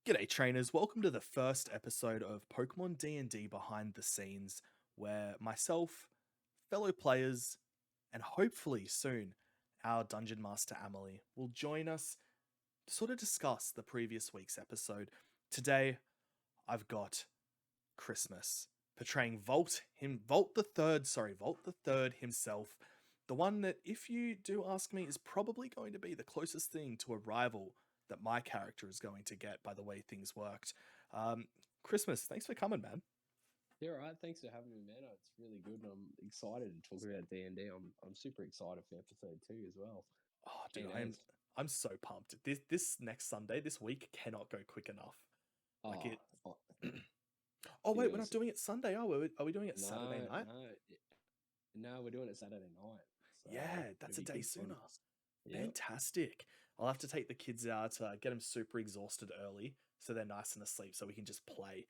G'day trainers, welcome to the first episode of Pokemon D&D Behind the Scenes, where myself, fellow players, and hopefully soon our Dungeon Master Amelie will join us to sort of discuss the previous week's episode. Today, I've got Christmas, portraying Volt the Third himself, the one that, if you do ask me, is probably going to be the closest thing to a rival that my character is going to get by the way things worked. Christmas, thanks for coming, man. Yeah, all right. Thanks for having me, man. It's really good, and I'm excited to talk about D&D. I'm super excited for episode 2 as well. Oh, dude, Keen I'm as. I'm so pumped. This next Sunday, this week cannot go quick enough. Like Oh, it. oh, Oh you're wait, we're doing not this. doing it Sunday, are we? Are we doing it Saturday No, night? no, no. We're doing it Saturday night, so Yeah, it'll that's a be day good fun. sooner. Yep. Fantastic. I'll have to take the kids out, get them super exhausted early so they're nice and asleep so we can just play.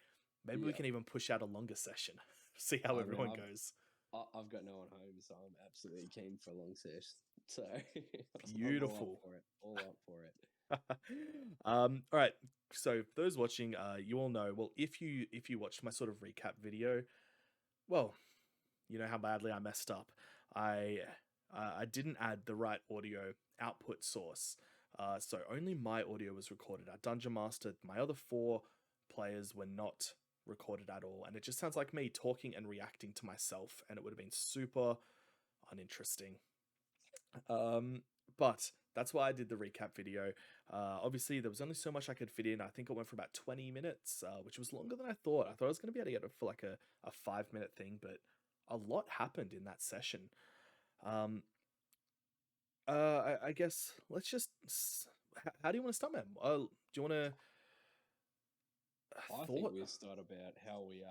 Maybe we Yep. can even push out a longer session, see how I mean, everyone goes. I've got no one home, so I'm absolutely keen for a long session. So I'm all up Beautiful. for it. All up for it. All right. So for those watching, you all know. Well, if you watched my sort of recap video, well, you know how badly I messed up. I didn't add the right audio output source, so only my audio was recorded. Our Dungeon Master, my other four players were not recorded at all, and it just sounds like me talking and reacting to myself, and it would have been super uninteresting. But that's why I did the recap video. Obviously, there was only so much I could fit in. I think it went for about 20 minutes, which was longer than I thought. I thought I was going to be able to get it for like a 5 minute thing, but a lot happened in that session. I guess let's just. How do you want to start, man? Do you want to I think thought? we'll start about how we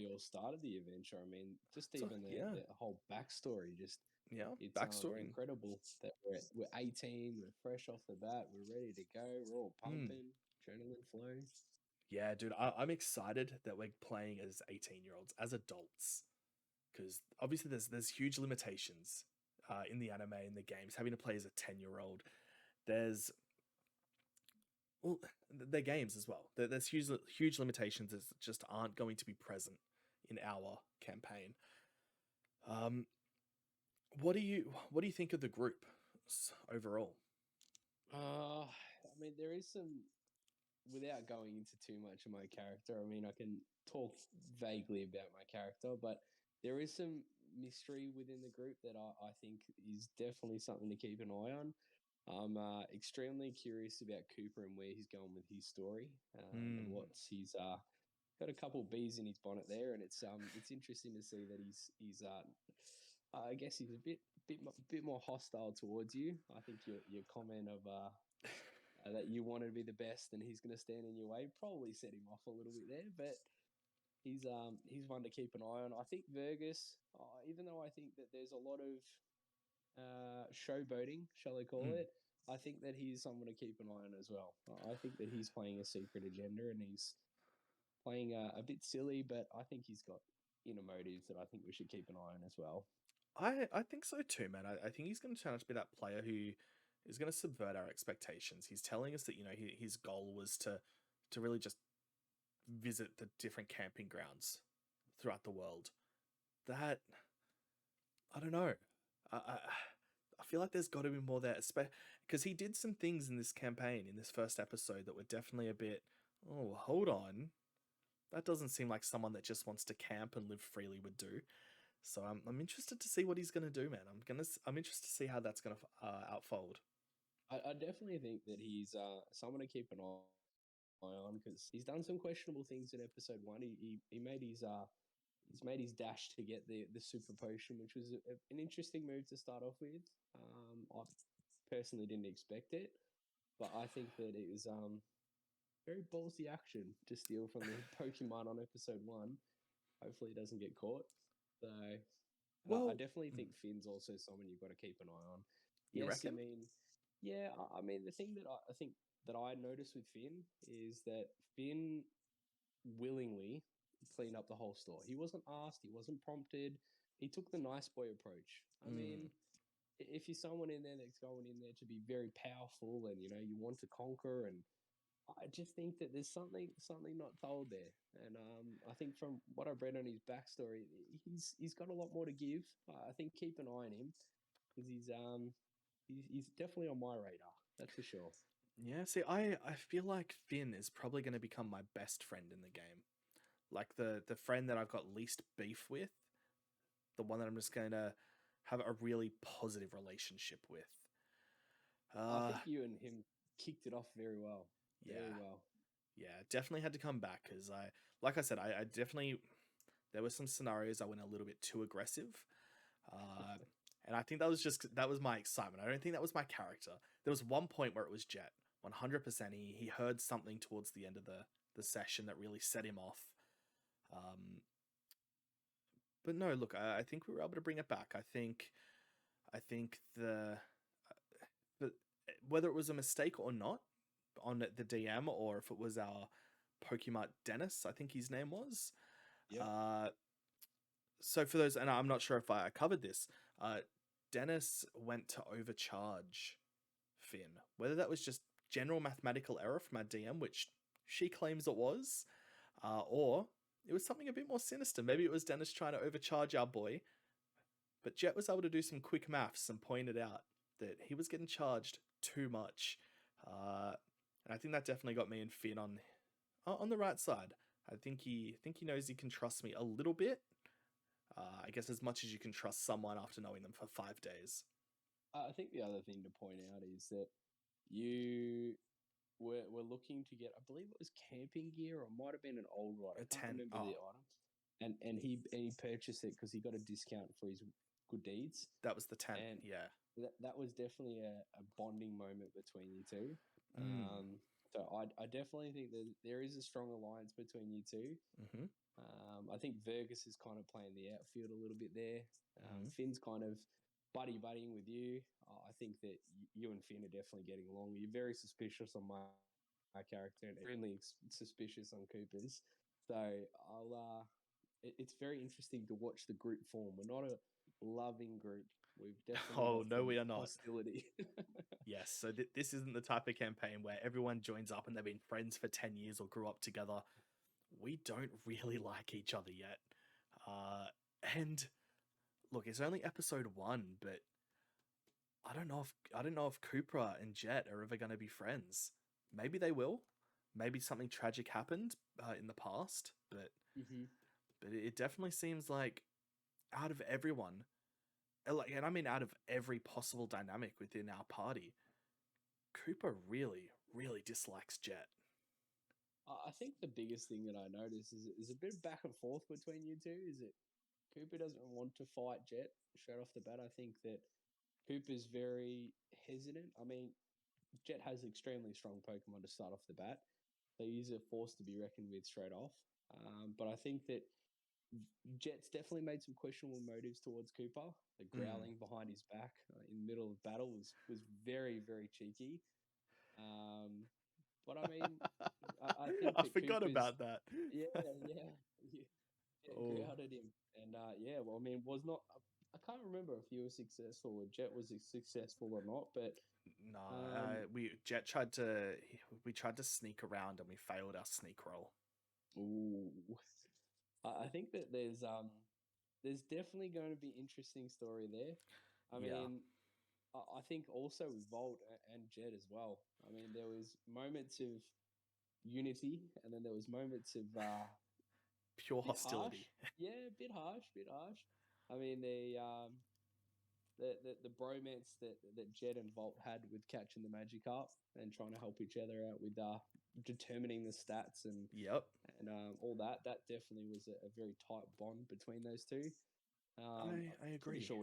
all started the adventure. I mean, just So even yeah, the whole backstory. Just yeah, it's backstory. incredible that we're 18, we're fresh off the bat, we're ready to go, we're all Hmm. pumping, adrenaline flow. Yeah, dude, I'm excited that we're playing as 18-year-olds, as adults, because obviously there's huge limitations in the anime and the games. Having to play as a 10-year-old, there's well, they're games as well. There's huge limitations that just aren't going to be present in our campaign. Um, what do you think of the group overall? I mean, there is some without going into too much of my character. I mean, I can talk vaguely about my character, but there is some mystery within the group that I think is definitely something to keep an eye on. I'm extremely curious about Cooper and where he's going with his story, and Hmm. what's he's got a couple of bees in his bonnet there, and it's interesting to see that he's I guess he's a bit more hostile towards you. I think your comment of that you want to be the best and he's going to stand in your way probably set him off a little bit there, but he's one to keep an eye on. I think Vergus, even though I think that there's a lot of showboating, shall I call Hmm. it, I think that he's someone to keep an eye on as well. I think that he's playing a secret agenda and he's playing a bit silly, but I think he's got inner motives that I think we should keep an eye on as well. I think so too, man. I think he's going to turn out to be that player who is going to subvert our expectations. He's telling us that his goal was to really just visit the different camping grounds throughout the world. That I don't know. I feel like there's got to be more there, because he did some things in this campaign in this first episode that were definitely a bit. Oh, hold on. That doesn't seem like someone that just wants to camp and live freely would do. So I'm interested to see what he's gonna do, man. I'm interested to see how that's gonna outfold. I definitely think that he's someone to keep an eye on because he's done some questionable things in episode 1. He made he's made his dash to get the super potion, which was an interesting move to start off with. I personally didn't expect it, but I think that it was very ballsy action to steal from the Pokemon on episode 1. Hopefully, he doesn't get caught. So, I Well, definitely think Finn's also someone you've got to keep an eye on. you Yes, I reckon? mean, yeah, I mean, the thing that I think that I noticed with Finn is that Finn willingly cleaned up the whole store. He wasn't asked, he wasn't prompted. He took the nice boy approach. I Mm, mean, if you're someone in there that's going in there to be very powerful and you want to conquer and I just think that there's something not told there, and I think from what I've read on his backstory, he's got a lot more to give. I think keep an eye on him because he's definitely on my radar. That's for sure. Yeah, see, I feel like Finn is probably going to become my best friend in the game. Like the friend that I've got least beef with, the one that I'm just going to have a really positive relationship with. I Uh think you and him kicked it off very well, very yeah. well. Yeah, definitely had to come back because like I said, I definitely, there were some scenarios I went a little bit too aggressive. Uh, and I think that was my excitement. I don't think that was my character. There was one point where it was Jet. 100% he heard something towards the end of the session that really set him off. Um, but no, look, I think we were able to bring it back. I think the whether it was a mistake or not on the DM or if it was our Pokemon Dennis, I think his name was. Yep. Uh, so for those, and I'm not sure if I covered this, Dennis went to overcharge Finn. Whether that was just general mathematical error from our DM, which she claims it was, or it was something a bit more sinister. Maybe it was Dennis trying to overcharge our boy, but Jet was able to do some quick maths and pointed out that he was getting charged too much. And I think that definitely got me and Finn on the right side. I think he knows he can trust me a little bit. I guess as much as you can trust someone after knowing them for 5 days. I think the other thing to point out is that you were looking to get, I believe it was camping gear, or it might have been an old one. A I can't 10. remember the Oh, item. And he purchased it because he got a discount for his good deeds, that was the 10. and Yeah. that was definitely a bonding moment between you two. Mm. So I definitely think that there is a strong alliance between you two. Mm-hmm. I think Fergus is kind of playing the outfield a little bit there. Mm-hmm. Finn's kind of buddying with you. I think that you and Finn are definitely getting along. You're very suspicious on my character and extremely suspicious on Cooper's. So it's very interesting to watch the group form. We're not a loving group. We've definitely Oh, got no, some we are not. hostility. Yes, so this isn't the type of campaign where everyone joins up and they've been friends for 10 years or grew up together. We don't really like each other yet. And look, it's only episode 1, but I don't know if Cooper and Jet are ever going to be friends. Maybe they will. Maybe something tragic happened in the past, but hmm it definitely seems like out of everyone, and I mean out of every possible dynamic within our party, Cooper really, really dislikes Jet. I think the biggest thing that I notice is a bit of back and forth between you two. Is that Cooper doesn't want to fight Jet straight off the bat. I think that Cooper's very hesitant. I mean, Jet has extremely strong Pokemon to start off the bat, so he's a force to be reckoned with straight off. But I think that Jet's definitely made some questionable motives towards Cooper. The Mm. growling behind his back in the middle of battle was very very cheeky. Um, but I mean, I think I that forgot Cooper's about that. yeah yeah yeah, Oh, grounded him, and yeah. Well, I mean, was not. I can't remember if he was successful or Jet was successful or not, but no, um, we tried to sneak around and we failed our sneak roll. ooh, I think that there's definitely going to be interesting story there. I Yeah, mean, I think also with Volt and Jet as well. I mean, there was moments of unity, and then there was moments of pure bit harsh. hostility. Yeah, bit harsh, bit harsh. I mean, the bromance that Jet and Volt had with catching the Magikarp and trying to help each other out with determining the stats Yep, and all that. That definitely was a very tight bond between those two. I I'm pretty agree. sure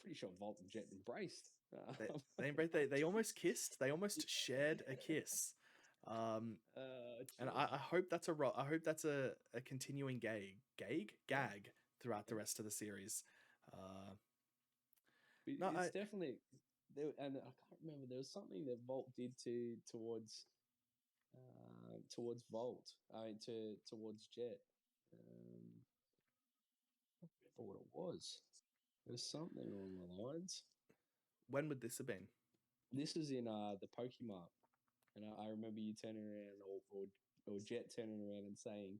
pretty sure Volt and Jet embraced. They they almost kissed. They almost shared a kiss. Um, and Jet. I hope that's I hope that's a continuing gag throughout the Yeah. rest of the series. Uh, no, It's definitely there, and I can't remember. There was something that Volt did towards Volt. I mean, towards Jet. I can't remember what it was. It was something along the lines. when would this have been? This is in the Pokemon. And I remember you turning around, or Jet turning around and saying,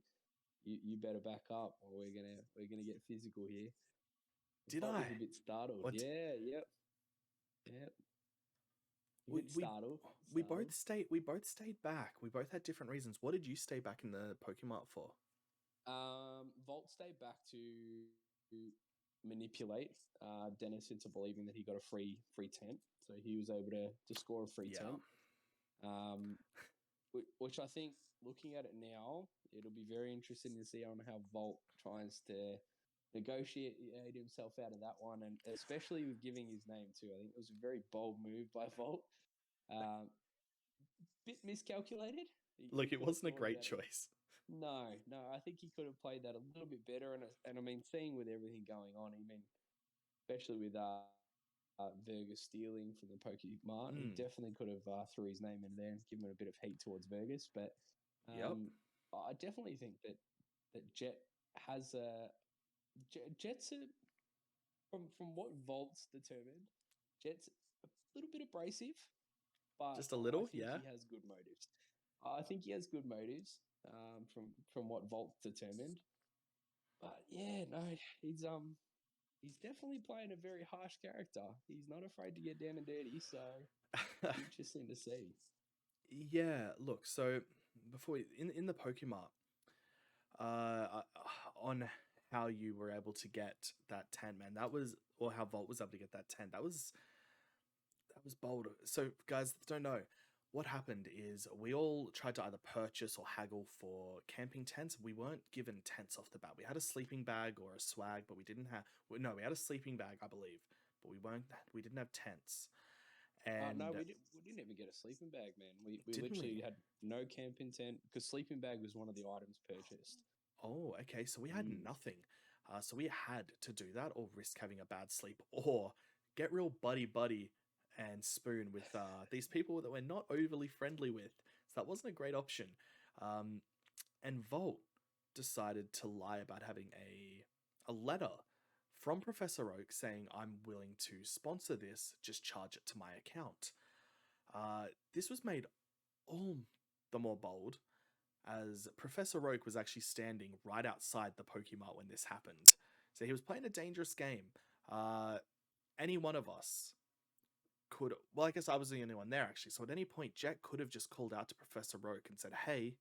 "You better back up, or we're gonna get physical here." Did Volt was I? a bit startled. What? Yeah, yep, yep. A We bit we startled. we both Startled. stayed. We both stayed back. We both had different reasons. What did you stay back in the Pokemon for? Volt stayed back to manipulate Dennis into believing that he got a free tent, so he was able to score a free Yeah. tent. Um, which I think, looking at it now, it'll be very interesting to see on how Volt tries to negotiate himself out of that one, and especially with giving his name too. I think it was a very bold move by Volt. Um, Bit miscalculated. He Look, it could have wasn't a thought great about it. choice. No, no, I think he could have played that a little bit better. And I mean, seeing with everything going on, I mean, especially with Vergus stealing from the Pokemon, he Mm. definitely could have threw his name in there and given a bit of heat towards Vergus. But Yep. I definitely think that Jet has a Jet's a, from what Volt's determined, Jet's a little bit abrasive, but Just a I little. think Yeah. he has good motives. I think he has good motives from what Volt's determined. But yeah, no, he's definitely playing a very harsh character. He's not afraid to get down and dirty, so interesting to see. Yeah. Look. So before in the Pokemon, on how you were able to get that 10, man, that was, or how Volt was able to get that 10, that was bold. So guys that don't know, what happened is we all tried to either purchase or haggle for camping tents. We weren't given tents off the bat. We had a sleeping bag or a swag, but we didn't have, well, no, we had a sleeping bag, I believe, but we didn't have tents. No, And we didn't even get a sleeping bag, man. We didn't literally we? had no camping tent because sleeping bag was one of the items purchased. Oh, okay. So we had Mm. nothing. So we had to do that or risk having a bad sleep or get real buddy buddy and spoon with these people that we're not overly friendly with. So that wasn't a great option. Um, and Volt decided to lie about having a letter from Professor Oak saying, I'm willing to sponsor this, just charge it to my account. This was made all the more bold as Professor Oak was actually standing right outside the Pokemart when this happened. So he was playing a dangerous game. Uh, any one of us could, well, I guess I was the only one there actually. So at any point, Jet could have just called out to Professor Oak and said, "Hey,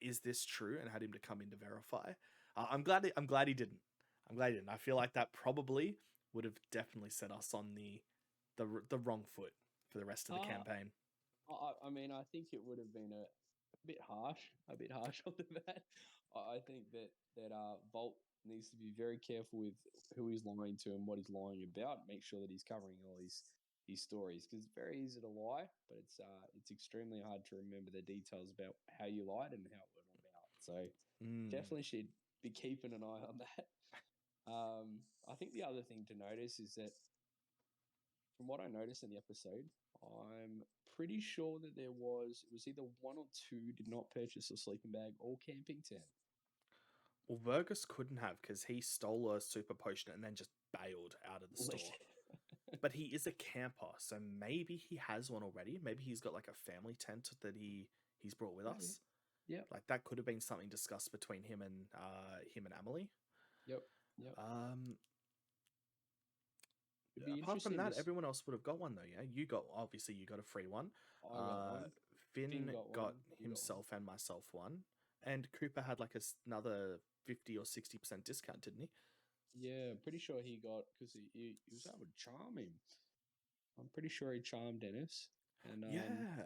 is this true?" and had him to come in to verify. I'm glad he didn't. I'm glad he didn't. I feel like that probably would have definitely set us on the wrong foot for the rest of the Uh, campaign. I mean, I think it would have been a bit harsh on the bat. I think that Volt needs to be very careful with who he's lying to and what he's lying about. Make sure that he's covering all his stories because it's very easy to lie, but it's extremely hard to remember the details about how you lied and how it went about. So Mm. definitely should be keeping an eye on that. I think the other thing to notice is that from what I noticed in the episode, I'm pretty sure that it was either one or two did not purchase a sleeping bag or camping tent. Well, Vergus couldn't have because he stole a super potion and then just bailed out of the store. But he is a camper, so maybe he has one already. Maybe he's got like a family tent that he's brought with Maybe. us. Yep. Like that could have been something discussed between him and Emily. Yep. Yep. Um, It'd be Apart from interesting to. that, everyone else would have got one though. Yeah, you got a free one. I got one. Finn Finn got one. got You got one. himself and myself one, and Cooper had like another 50 or 60% discount, didn't he? Yeah, pretty sure he got because he was able to charm him. I'm pretty sure he charmed Dennis, and Yeah.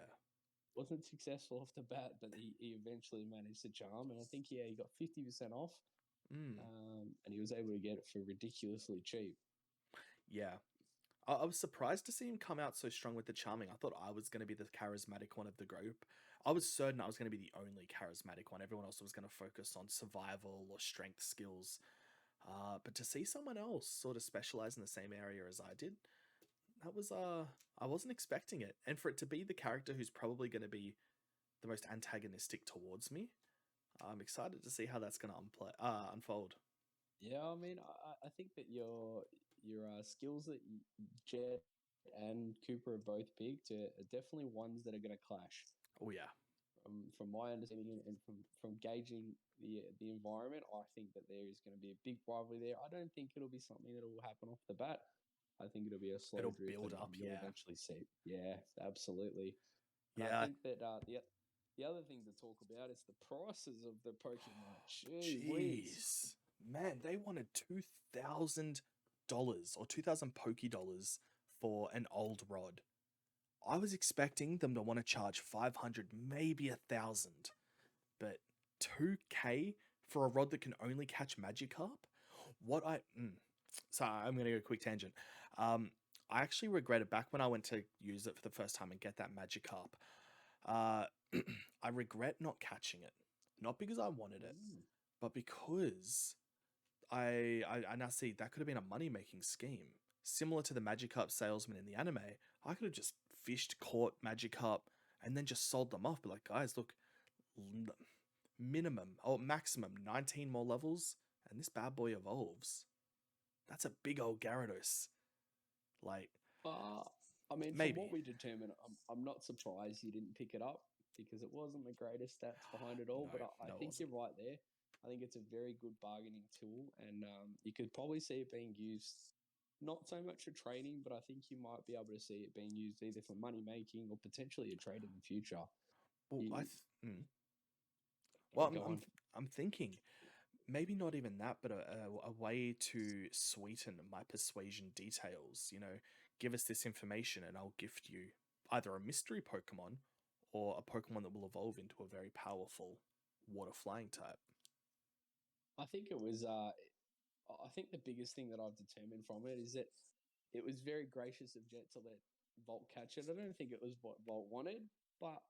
wasn't successful off the bat, but he eventually managed to charm, and I think he got 50% off, Mm. and he was able to get it for ridiculously cheap. Yeah. I was surprised to see him come out so strong with the charming. I thought I was going to be the charismatic one of the group. I was certain I was going to be the only charismatic one. Everyone else was going to focus on survival or strength skills. But to see someone else sort of specialize in the same area as I did, that was I wasn't expecting it. And for it to be the character who's probably going to be the most antagonistic towards me, I'm excited to see how that's going to unfold. Yeah, I mean, I think that your skills that Jet and Cooper are both picked are definitely ones that are going to clash. Oh yeah. From my understanding and from gauging the environment, I think that there is going to be a big rivalry there. I don't think it'll be something that will happen off the bat. I think it'll be a slow It'll drip, build and up, you'll yeah. eventually see. Yeah, absolutely. And I Yeah. think that the other thing to talk about is the prices of the Pokemon. Gee whiz. Jeez. Man, they wanted $2,000 or 2,000 Poké dollars for an old rod. I was expecting them to want to charge 500, maybe 1,000, but 2K for a rod that can only catch Magikarp? What I Sorry, I'm gonna go a quick tangent. I actually regretted back when I went to use it for the first time and get that Magikarp. Uh, I regret not catching it, not because I wanted it, Mm. but because I now see that could have been a money making scheme. Similar to the Magikarp salesman in the anime, I could have just fished, caught Magikarp, and then just sold them off. Be like, guys, look, minimum or maximum 19 more levels, and this bad boy evolves. That's a big old Gyarados. Like, Uh, I mean, from maybe. what we determined, I'm not surprised you didn't pick it up because it wasn't the greatest stats behind it all. No, But I no, it think wasn't. you're right there. I think it's a very good bargaining tool, and you could probably see it being used not so much for trading, but I think you might be able to see it being used either for money making or potentially a trade in the future. Well, You, well, go on. I'm thinking maybe not even that, but a way to sweeten my persuasion details. You know, give us this information and I'll gift you either a mystery Pokemon or a Pokemon that will evolve into a very powerful water flying type. I think it was. I think the biggest thing that I've determined from it is that it was very gracious of Jet to let Volt catch it. I don't think it was what Volt wanted, but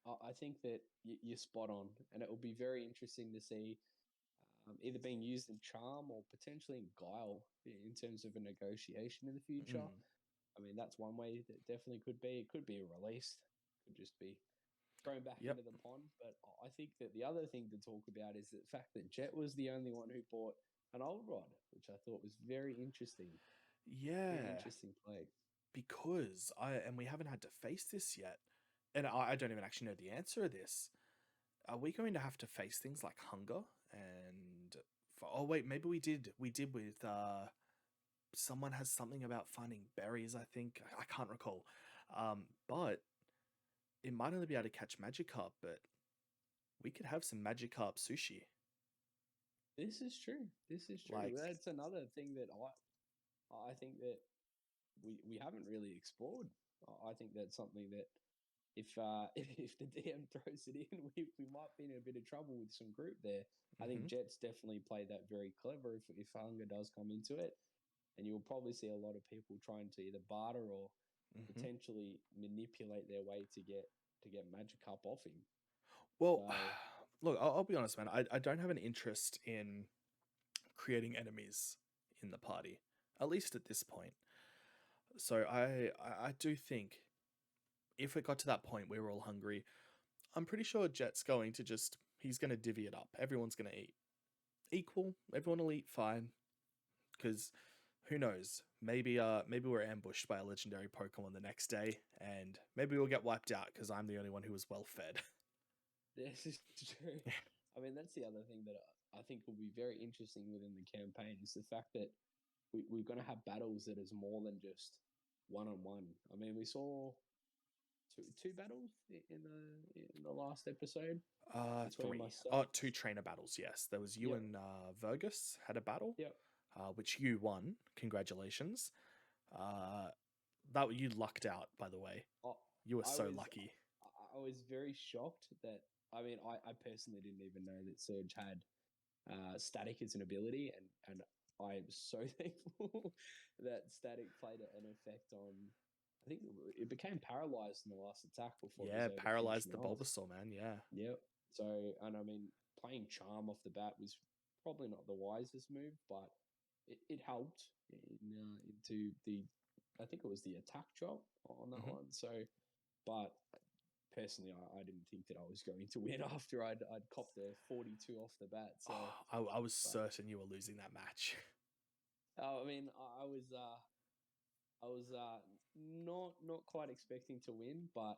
I think that you're spot on, and it will be very interesting to see either being used in Charm or potentially in Guile in terms of a negotiation in the future. Mm, I mean, that's one way that definitely could be. It could be released, could just be thrown back yep. into the pond. But I think that the other thing to talk about is the fact that Jet was the only one who bought an old rod, which I thought was very interesting. Very Yeah, interesting play. because we haven't had to face this yet, and I don't even actually know the answer to this. Are we going to have to face things like hunger and? Oh wait, maybe we did. We did with someone has something about finding berries. I think I can't recall, but it might only be able to catch Magikarp. But we could have some Magikarp sushi. This is true. This is true. Like, That's another thing that I think that we haven't really explored. I think that's something that if if the DM throws it in, we might be in a bit of trouble with some group there. I think mm-hmm, Jets definitely play that very clever if hunger does come into it, and you'll probably see a lot of people trying to either barter or mm-hmm. potentially manipulate their way to get Magikarp off him. Well, So look, I'll be honest, man. I don't have an interest in creating enemies in the party, at least at this point. So I do think if it got to that point where we're all hungry, I'm pretty sure Jet's going to just he's going to divvy it up. Everyone's going to eat equal. Everyone will eat fine because who knows? Maybe we're ambushed by a legendary Pokemon the next day, and maybe we'll get wiped out because I'm the only one who was well fed. this is true. I mean, that's the other thing that I think will be very interesting within the campaign is the fact that we're going to have battles that is more than just one on one. I mean, we saw two battles in the last episode between Three. myself. Oh, two trainer battles. Yes, there was you Yep, and Vergus had a battle, yep. which you won. Congratulations. Uh, that you lucked out, by the way. I, You were I so was lucky. I was very shocked that I mean I personally didn't even know that Surge had static as an ability, and I am so thankful that static played an effect on. I think it became paralyzed in the last attack before it was Yeah, able to finish paralyzed me the off. Bulbasaur, man. Yeah. Yep. So, and I mean, playing Charm off the bat was probably not the wisest move, but it helped into the, I think it was the attack drop on that hmm one. So, but personally, I didn't think that I was going to win after I'd copped a 42 off the bat. So, I was but certain you were losing that match. I mean, I I was not quite expecting to win, but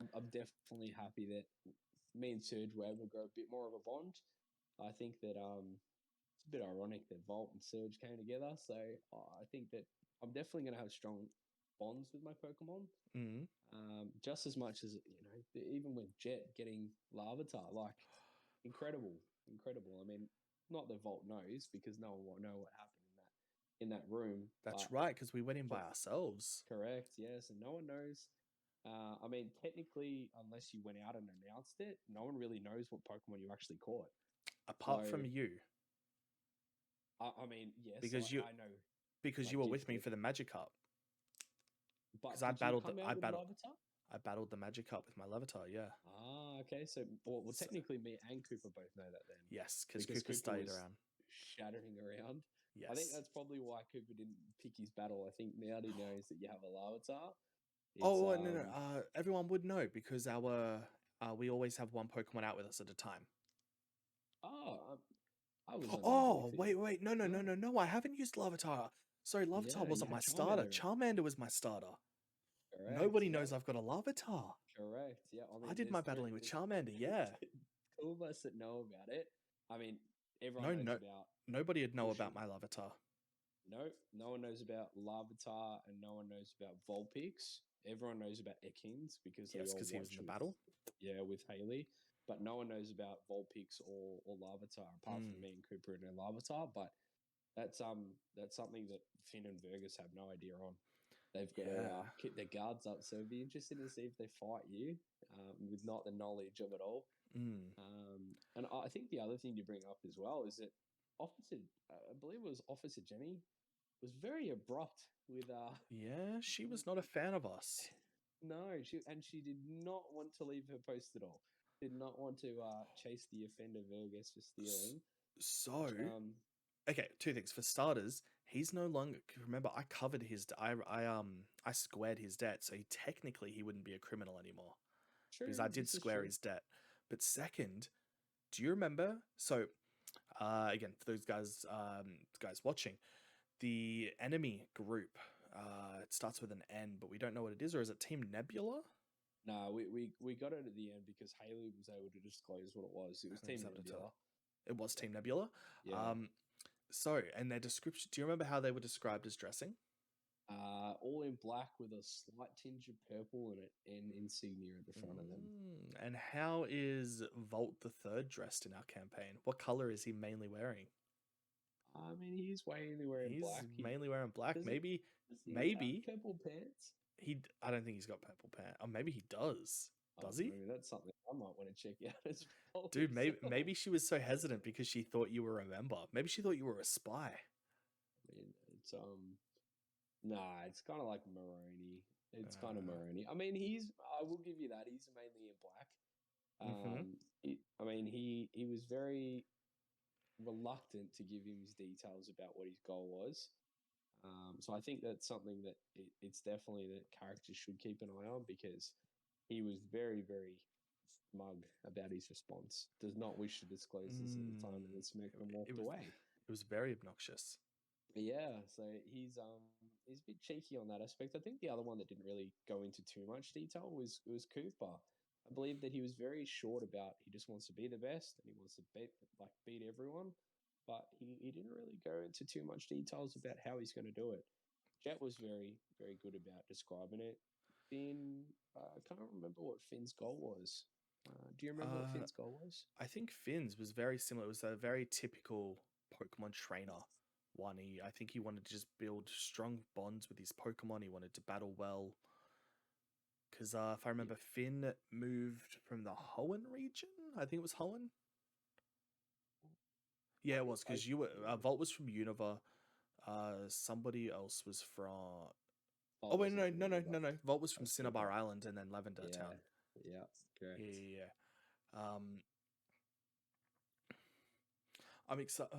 I'm definitely happy that me and Serge were able to grow a bit more of a bond. I think that it's a bit ironic that Volt and Surge came together. So I think that I'm definitely going to have strong bonds with my Pokemon. Mm. Just as much as even with Jet getting Larvitar, like incredible. I mean, not that Volt knows because no one will know what happened in that room. That's But right, because we went in by ourselves. correct, yes, and no one knows. I mean, technically, unless you went out and announced it, no one really knows what Pokemon you actually caught. Apart So, from you, I mean, yes, because I know. you Like, were with me for the Magikarp. but Because did you come out with Larvitar? I battled the Magikarp with my Larvitar. Yeah. Ah, okay. So, well, So, technically, me and Cooper both know that then, yes, because because Cooper Cooper stayed was around. shattering around. I think Yes. that's probably why Cooper didn't pick his battle. I think now that he knows that you have a Larvitar, it's Oh no. Everyone would know because we always have one Pokemon out with us at a time. oh, I was under the belief Oh that wait, no! I haven't used Larvitar. Sorry, yeah, Larvitar you wasn't had my starter. Charmander. Charmander was my starter. Correct. Nobody Yeah. knows I've got a Larvitar. Correct. Yeah. I I mean, did my battling with Charmander. Yeah. two of us that know about it. I mean, everyone No, knows no, about nobody would know pushing. about my Larvitar. No one knows about Larvitar and no one knows about Vulpix. Everyone knows about Ekans because they Yes, all because he was in watch the with, battle. yeah, with Haley. But no one knows about Vulpix or Larvitar apart from Mm. me and Cooper and Larvitar. But that's something that Finn and Vergus have no idea on. They've got to Yeah. keep their guards up. So it'd be interesting to see if they fight you with not the knowledge of it all. Mm. And I think the other thing to bring up as well is that Officer, I believe it was Officer Jenny, was very abrupt with Yeah, she was not a fan of us. no, she did not want to leave her post at all. Did not want to chase the offender Vergus for stealing. So, Um, okay, two things. For starters, he's no longer. Remember, I covered his. I squared his debt, so he wouldn't be a criminal anymore because true, I did this is square true. his debt. But second, do you remember? So, again, for those guys watching, the enemy group. It starts with an N, but we don't know what it is, or is it Team Nebula? No, we got it at the end because Haley was able to disclose what it was. It was I was Team able to tell. Nebula. It was Team Nebula. Yeah. So, and their description. Do you remember how they were described as dressing? All in black with a slight tinge of purple and an insignia at the front of them. And how is Volt the Third dressed in our campaign? What color is he mainly wearing? I mean, he's mainly wearing He's black. mainly wearing black. Does Maybe he have purple pants? I don't think he's got purple pants. Or maybe he does. Does he? Maybe that's something I might want to check out as well. Dude, maybe she was so hesitant because she thought you were a member. Maybe she thought you were a spy. I mean, it's nah, it's kind of like Maroney. It's kind of Maroney. I mean, I will give you that. He's mainly in black. I mean, he was very reluctant to give him his details about what his goal was. So I think that's something that it's definitely that characters should keep an eye on because he was very, very smug about his response. Does not wish to disclose this at the time, and then smirked and walked away. It was very obnoxious. Yeah, so he's a bit cheeky on that aspect. I think the other one that didn't really go into too much detail was Cooper. I believe that he was very short about he just wants to be the best and he wants to beat everyone, but he didn't really go into too much details about how he's going to do it. Jet was very very good about describing it. Finn, I can't remember what Finn's goal was. Do you remember what Finn's goal was? I think Finn's was very similar. It was a very typical Pokemon trainer one. I think he wanted to just build strong bonds with his Pokemon. He wanted to battle well. Because if I remember, Finn moved from the Hoenn region. I think it was Hoenn. Yeah, it was because you were. Volt was from Unova. Somebody else was from. Oh wait, no. Volt was from Cinnabar Island and then Lavender Town. Yeah, correct. Yeah. I'm excited.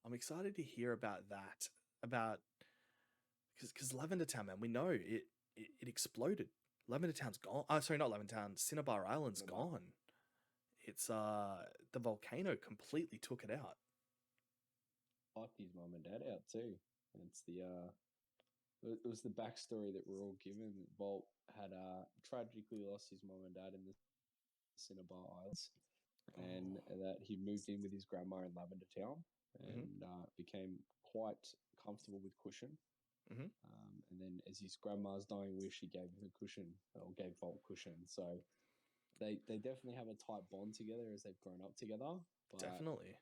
I'm excited to hear about that. Because Lavender Town, man, we know it exploded. Lavender Town's gone. Sorry, not Lavender Town. Cinnabar Island's gone. It's the volcano completely took it out. Wiped his mum and dad out too. It's the it was the backstory that we're all given. Volt had tragically lost his mom and dad in the Cinnabar Isles, and Oh. that he moved in with his grandma in Lavender Town Mm-hmm. and became quite comfortable with Cushion. Mm-hmm. And then, as his grandma's dying wish, he gave him a cushion, or gave Volt Cushion. So they definitely have a tight bond together as they've grown up together. But Definitely.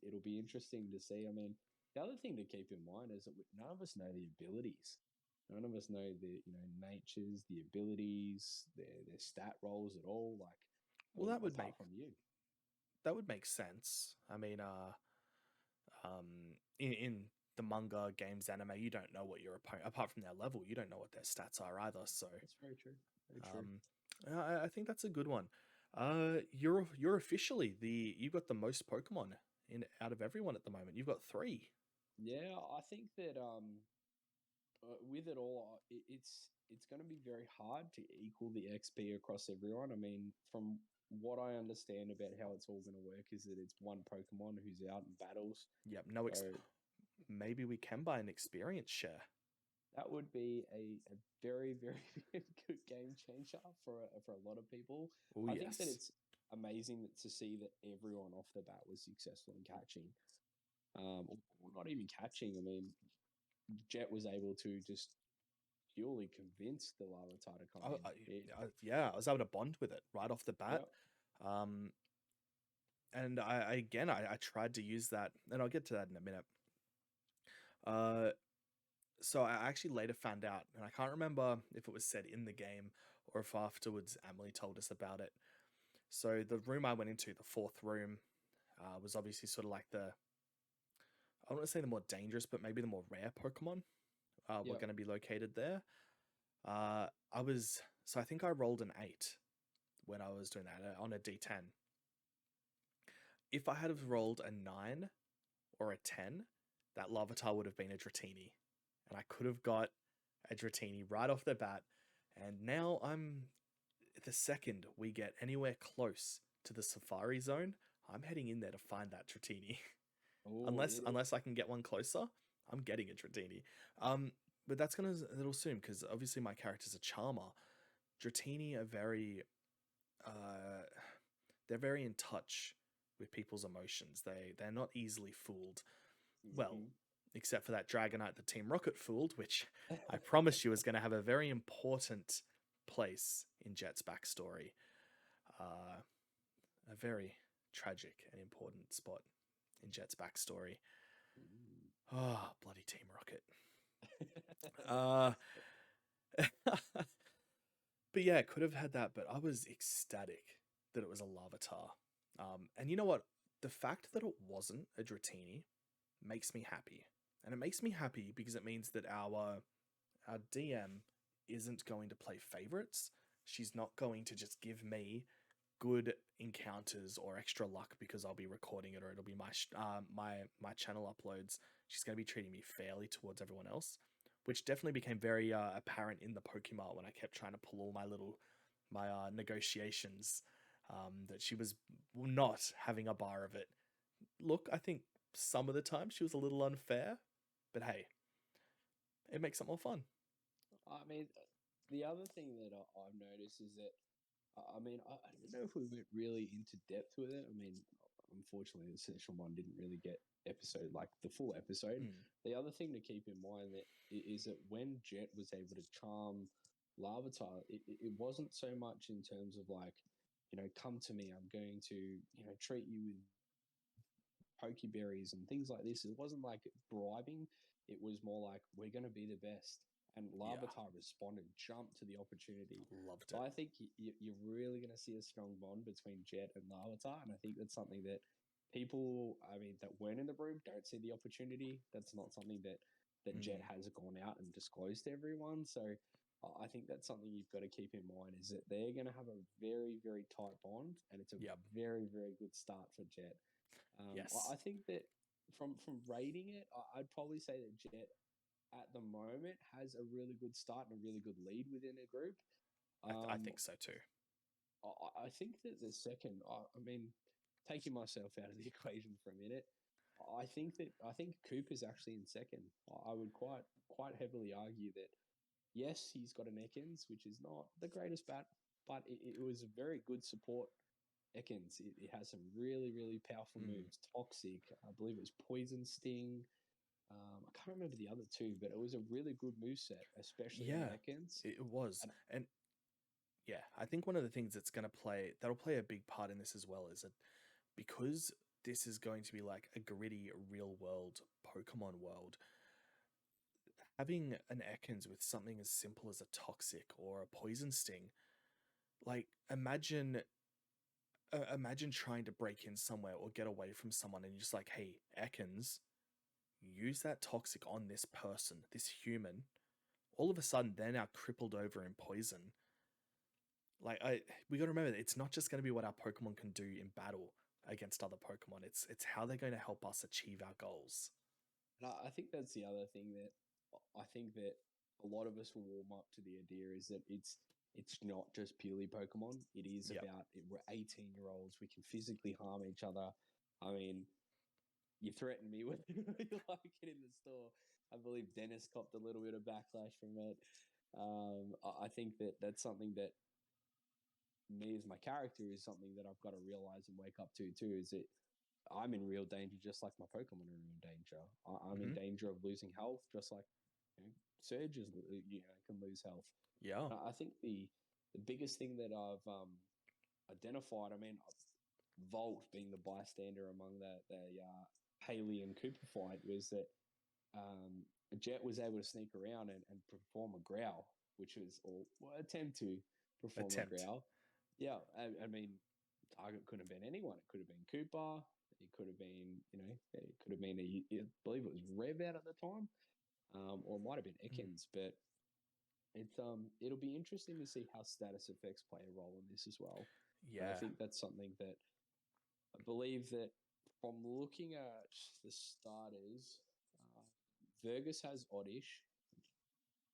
it'll be interesting to see. I mean, the other thing to keep in mind is that none of us know the abilities. None of us know the natures, the abilities, their stat rolls at all. Like, I Well, mean, apart from you. that would make sense. I mean, in the manga, games, anime, you don't know what your opponent, apart from their level, you don't know what their stats are either. So, That's very true. Very true. I think that's a good one. You're officially you've got the most Pokemon in out of everyone at the moment. You've got 3. Yeah, I think that with it all, it's going to be very hard to equal the XP across everyone. I mean, from what I understand about how it's all going to work is that it's one Pokemon who's out in battles. Yep. So Maybe we can buy an experience share. that would be a very, very good game changer for a lot of people. Oh I think that yes. it's amazing to see that everyone off the bat was successful in catching. Or not even catching. I mean, Jet was able to just purely convince the Larvitar to come in. Yeah, I was able to bond with it right off the bat. Yeah, Um, and I tried to use that, and I'll get to that in a minute. So I actually later found out, and I can't remember if it was said in the game or if afterwards Emily told us about it. So the room I went into, the 4th room, was obviously sort of like I don't want to say the more dangerous, but maybe the more rare Pokemon were yeah. going to be located there. I think I rolled an 8 when I was doing that on a D10. If I had have rolled a 9 or a 10, that Larvitar would have been a Dratini. And I could have got a Dratini right off the bat. And now the second we get anywhere close to the Safari Zone, I'm heading in there to find that Dratini. Oh, unless I can get one closer, I'm getting a Dratini. But that's gonna a little soon because obviously my character's a charmer. Dratini are they're very in touch with people's emotions. They're not easily fooled. Well, mm-hmm. except for that Dragonite that Team Rocket fooled, which I promise you is going to have a very important place in Jet's backstory. A very tragic and important spot in Jet's backstory. Oh, bloody Team Rocket. Uh, but yeah, could have had that, but I was ecstatic that it was a Larvitar. And you know what? The fact that it wasn't a Dratini makes me happy. And it makes me happy because it means that our DM isn't going to play favorites. She's not going to just give me good encounters or extra luck because I'll be recording it or it'll be my channel uploads. She's going to be treating me fairly towards everyone else, which definitely became very apparent in the Pokemon when I kept trying to pull all my negotiations. That she was not having a bar of it. Look, I think some of the time she was a little unfair, but hey, it makes it more fun. I mean, the other thing that I've noticed is that, I mean, I don't know if we went really into depth with it. I mean, unfortunately, the session one didn't really get the full episode. Mm. The other thing to keep in mind is that when Jet was able to charm Larvitar, it wasn't so much in terms of like, come to me, I'm going to, treat you with Pokeberries and things like this. It wasn't like bribing. It was more like, we're going to be the best. And Yeah, Larvitar responded, jumped to the opportunity. loved So it. I think you're really going to see a strong bond between Jet and Larvitar. And I think that's something that people, I mean, that weren't in the room don't see the opportunity. That's not something that Jet Mm. has gone out and disclosed to everyone. So I think that's something you've got to keep in mind is that they're going to have a very, very tight bond. And it's a Yep. very, very good start for Jet. Yes. I think that from rating it, I'd probably say that Jet at the moment has a really good start and a really good lead within a group. I think so too. I think that the second, I mean, taking myself out of the equation for a minute, I think Cooper's actually in second. I would quite heavily argue that yes, he's got an Ekans, which is not the greatest bat, but it was a very good support Ekans. It has some really powerful moves. Toxic, I believe it was Poison Sting. I can't remember the other two, but it was a really good move set, especially on Yeah, Ekans. it was. And And yeah, I think one of the things that'll play a big part in this as well is that because this is going to be like a gritty real world Pokemon world, having an Ekans with something as simple as a Toxic or a Poison Sting, like imagine trying to break in somewhere or get away from someone and you're just like, hey, Ekans, use that Toxic on this person, this human. All of a sudden, they're now crippled over in poison. Like we got to remember, it's not just going to be what our Pokemon can do in battle against other Pokemon. It's how they're going to help us achieve our goals. I think that's the other thing that I think that a lot of us will warm up to the idea is that it's not just purely Pokemon. It is Yep. about we're 18-year-olds. We can physically harm each other. I mean, you threatened me with you like it in the store. I believe Dennis copped a little bit of backlash from it. I think that that's something that me as my character is something that I've got to realize and wake up to too. Is that I'm in real danger, just like my Pokemon are in danger. I'm in danger of losing health, just like Surges, can lose health. Yeah. I think the biggest thing that I've identified, I mean, Volt being the bystander among the Haley and Cooper fight, was that Jet was able to sneak around and perform a growl, which was or attempt to perform a growl. Yeah, I mean, target couldn't have been anyone. It could have been Cooper. It could have been, it could have been I believe it was Rev out at the time, or it might have been Ekans. But it's it'll be interesting to see how status effects play a role in this as well. And I Yeah. think that's something that I believe that from looking at the starters, Vergus has Oddish,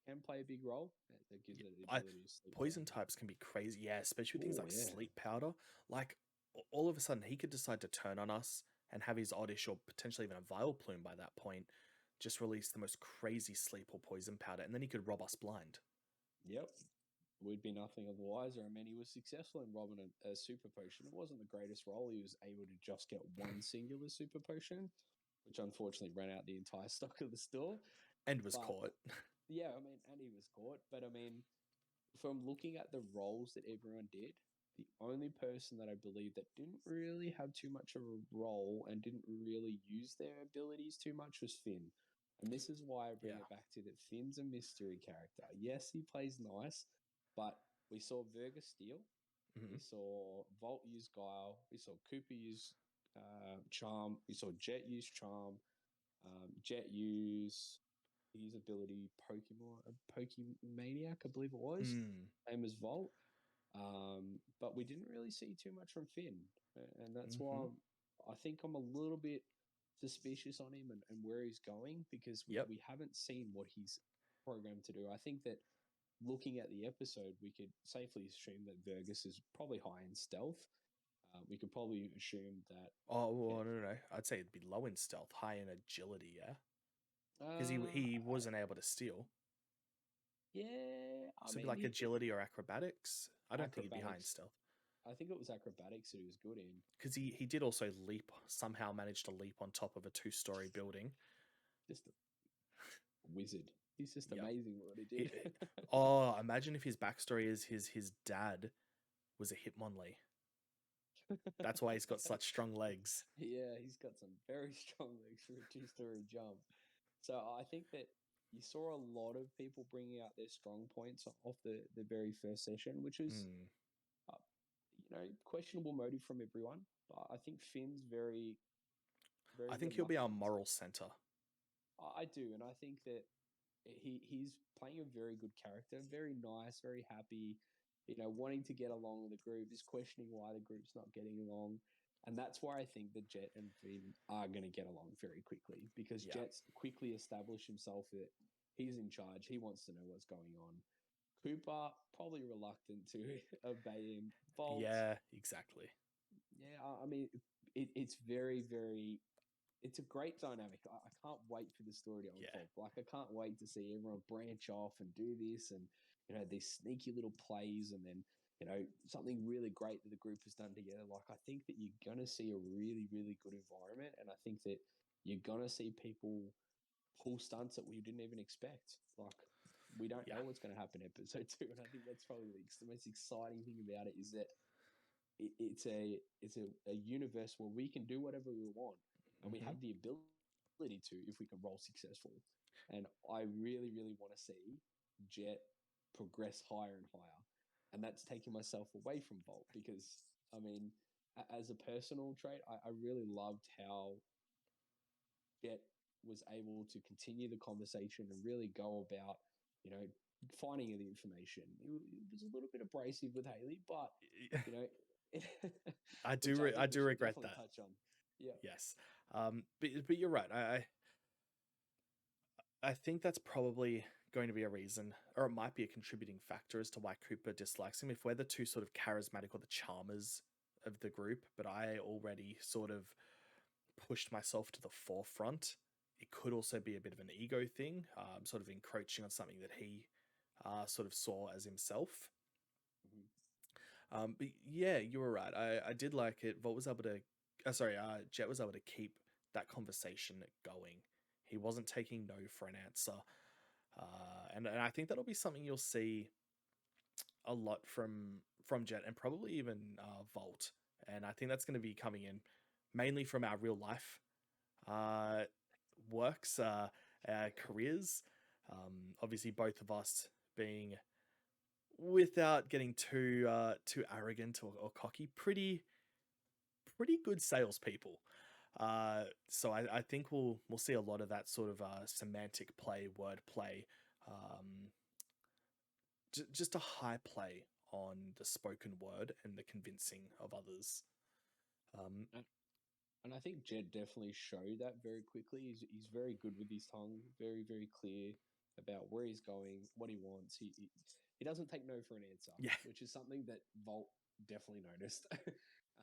can play a big role. That gives it the I ability to sleep Poison around. types can be crazy. Yeah, especially with things Oh like yeah, sleep powder. Like all of a sudden he could decide to turn on us and have his Oddish or potentially even a Vileplume by that point just release the most crazy sleep or poison powder, and then he could rob us blind. yep. We'd be nothing of the wiser. I mean, he was successful in robbing a super potion. It wasn't the greatest role. He was able to just get one singular super potion, which unfortunately ran out the entire stock of the store. And was But caught. yeah, I mean, and he was caught. But I mean, from looking at the roles that everyone did, the only person that I believe that didn't really have too much of a role and didn't really use their abilities too much was Finn. And this is why I bring Yeah. it back to that Finn's a mystery character. Yes, he plays nice, but we saw Verga steal. Mm-hmm. We saw Volt use Guile. We saw Cooper use Charm. We saw Jet use Charm. Jet use his ability Pokemaniac, I believe it was. Same as Volt. But we didn't really see too much from Finn. And that's why I think I'm a little bit suspicious on him and where he's going because we haven't seen what he's programmed to do. I think that looking at the episode, we could safely assume that Vergus is probably high in stealth. We could probably assume that. Oh, well, no. I'd say it'd be low in stealth, high in agility, yeah? Because he wasn't able to steal. Yeah, I So it'd be mean, like agility or acrobatics. I don't think he'd be high in acrobatics. stealth. I think it was acrobatics that he was good in. Because he did also leap, somehow managed to leap on top of a 2-story building. Just a wizard. He's just amazing what he did. Imagine if his backstory is his dad was a Hitmonlee. That's why he's got such strong legs. Yeah, he's got some very strong legs for a 2-story jump. So I think that you saw a lot of people bringing out their strong points off the very first session, which was, questionable motive from everyone. But I think Finn's very, very I think he'll be our reluctant. moral center. I do, and I think that he's playing a very good character, very nice, very happy, wanting to get along with the group, is questioning why the group's not getting along. And that's why I think that Jet and Finn are going to get along very quickly because Jet's quickly established himself that he's in charge. He wants to know what's going on. Cooper, probably reluctant to obey him. Bolt. Yeah, exactly. Yeah, I mean, it's very, very it's a great dynamic. I can't wait for the story to Yeah. unfold. Like I can't wait to see everyone branch off and do this, and these sneaky little plays, and then something really great that the group has done together. Like I think that you're gonna see a really really good environment, and I think that you're gonna see people pull stunts that we didn't even expect. Like we don't Yeah. know what's going to happen in episode 2, and I think that's probably the most exciting thing about it is that it's a universe where we can do whatever we want, and we Mm-hmm. have the ability to if we can roll successful. And I really, really want to see Jet progress higher and higher, and that's taking myself away from Volt because I mean, as a personal trait, I really loved how Jet was able to continue the conversation and really go about, finding the information. It was a little bit abrasive with Haley, but you know, I which do I I think we do should regret definitely that. touch on. Yeah. Yes. But you're right. I think that's probably going to be a reason, or it might be a contributing factor as to why Cooper dislikes him. If we're the two sort of charismatic or the charmers of the group, but I already sort of pushed myself to the forefront, it could also be a bit of an ego thing, sort of encroaching on something that he sort of saw as himself. Mhm. But yeah, you were right. I did like it. Volt was able to, Jet was able to keep that conversation going. He wasn't taking no for an answer. And I think that'll be something you'll see a lot from Jet and probably even Volt. And I think that's going to be coming in mainly from our real life uh, works, our careers. Obviously, both of us being, without getting too arrogant or cocky, pretty good salespeople. So I think we'll see a lot of that sort of semantic play, word play, um, just a high play on the spoken word and the convincing of others. Um, And and I think Jed definitely showed that very quickly. He's very good with his tongue, very very clear about where he's going, what he wants. He doesn't take no for an answer, yeah, which is something that Volt definitely noticed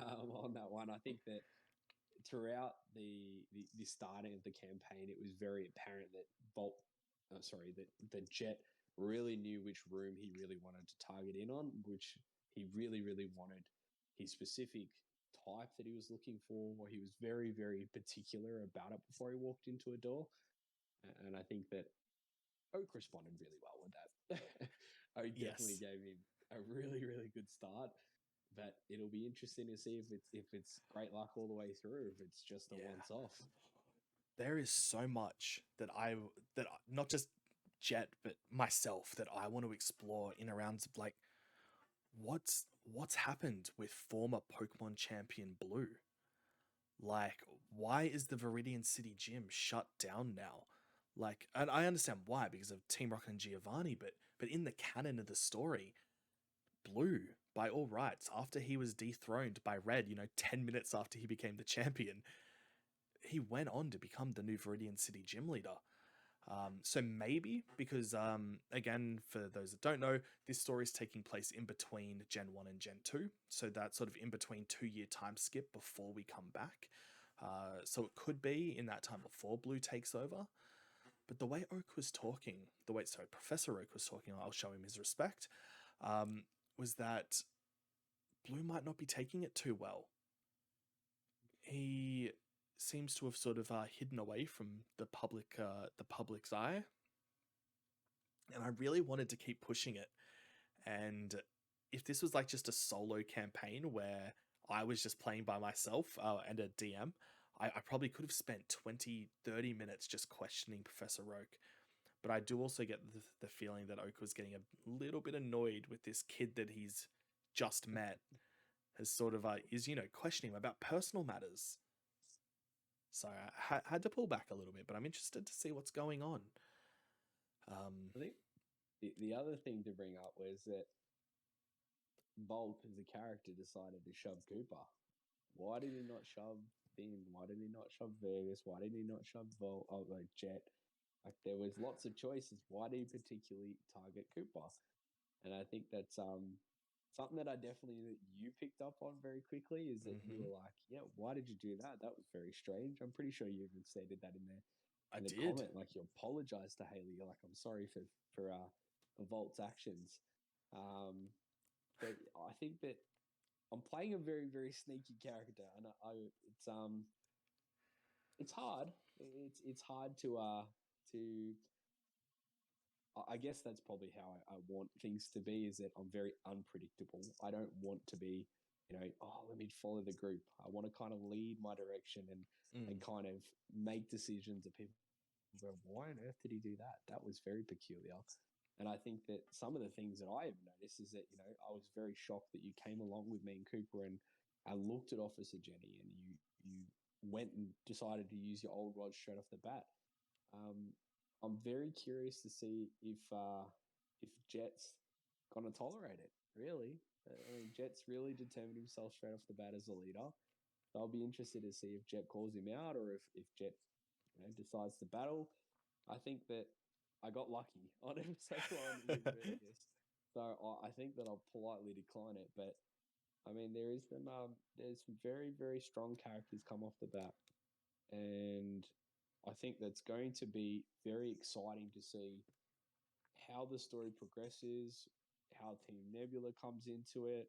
on that one. I think that throughout the starting of the campaign, it was very apparent that the Jet really knew which room he really wanted to target in on, which he really, really wanted his specific type that he was looking for. He was very, very particular about it before he walked into a door. And I think that Oak responded really well with that. Oak definitely yes, gave him a really, really good start. But it'll be interesting to see if it's great luck all the way through, if it's just a yeah. once off. There is so much not just Jet but myself that I want to explore in around like what's happened with former Pokemon champion Blue. Like, why is the Viridian City Gym shut down now? Like, and I understand why because of Team Rocket and Giovanni, but in the canon of the story, Blue, by all rights, after he was dethroned by Red, 10 minutes after he became the champion, he went on to become the new Viridian City gym leader. So maybe because again, for those that don't know, this story is taking place in between Gen 1 and Gen 2. So that sort of in between 2 year time skip before we come back. So it could be in that time before Blue takes over. But the way Oak was talking, Professor Oak was talking, I'll show him his respect, was that Blue might not be taking it too well. He seems to have sort of hidden away from the public's eye, and I really wanted to keep pushing it. And if this was like just a solo campaign where I was just playing by myself and a DM, I probably could have spent 20-30 minutes just questioning Professor Oak. But I do also get the feeling that Oak was getting a little bit annoyed with this kid that he's just met, has sort of is questioning him about personal matters. So I had to pull back a little bit, but I'm interested to see what's going on. I think the other thing to bring up was that Bolt as a character decided to shove Cooper. Why did he not shove Finn? Why did he not shove Vegas? Why did he not shove like Jet? Like there was lots of choices. Why did he particularly target Cooper? And I think that's something that I definitely that you picked up on very quickly is that you Hmm. were like, "Yeah, why did you do that? That was very strange." I'm pretty sure you even stated that I in the did. comment. Like you apologized to Haley. You're like, "I'm sorry for Volt's actions." Um, but I think that I'm playing a very very sneaky character, and it's hard. It's hard to I guess that's probably how I want things to be. Is that I'm very unpredictable. I don't want to be, let me follow the group. I want to kind of lead my direction and Mm. kind of make decisions that people go, why on earth did he do that? That was very peculiar. And I think that some of the things that I have noticed is that, I was very shocked that you came along with me and Cooper and I looked at Officer Jenny and you went and decided to use your old rod straight off the bat. Um, I'm very curious to see if Jet's gonna tolerate it. Really, I mean, Jet's really determined himself straight off the bat as a leader. So I'll be interested to see if Jet calls him out or if Jet decides to battle. I think that I got lucky on episode one with Vergus, so I think that I'll politely decline it. But I mean, there's some very very strong characters come off the bat, and I think that's going to be very exciting to see how the story progresses, how Team Nebula comes into it,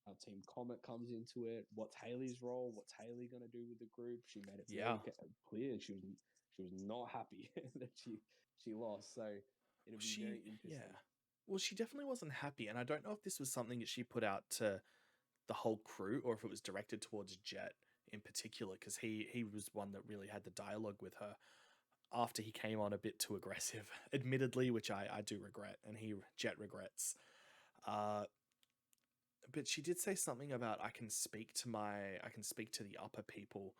how Team Comet comes into it, what's Haley's role, what's Haley going to do with the group. She made it Yeah. very clear she was not happy that she lost. So it'll be very Yeah. interesting. Well, she definitely wasn't happy, and I don't know if this was something that she put out to the whole crew or if it was directed towards Jet in particular, because he was one that really had the dialogue with her after he came on a bit too aggressive, admittedly, which I do regret, and Jet regrets. Uh, but she did say something about I can speak to the upper people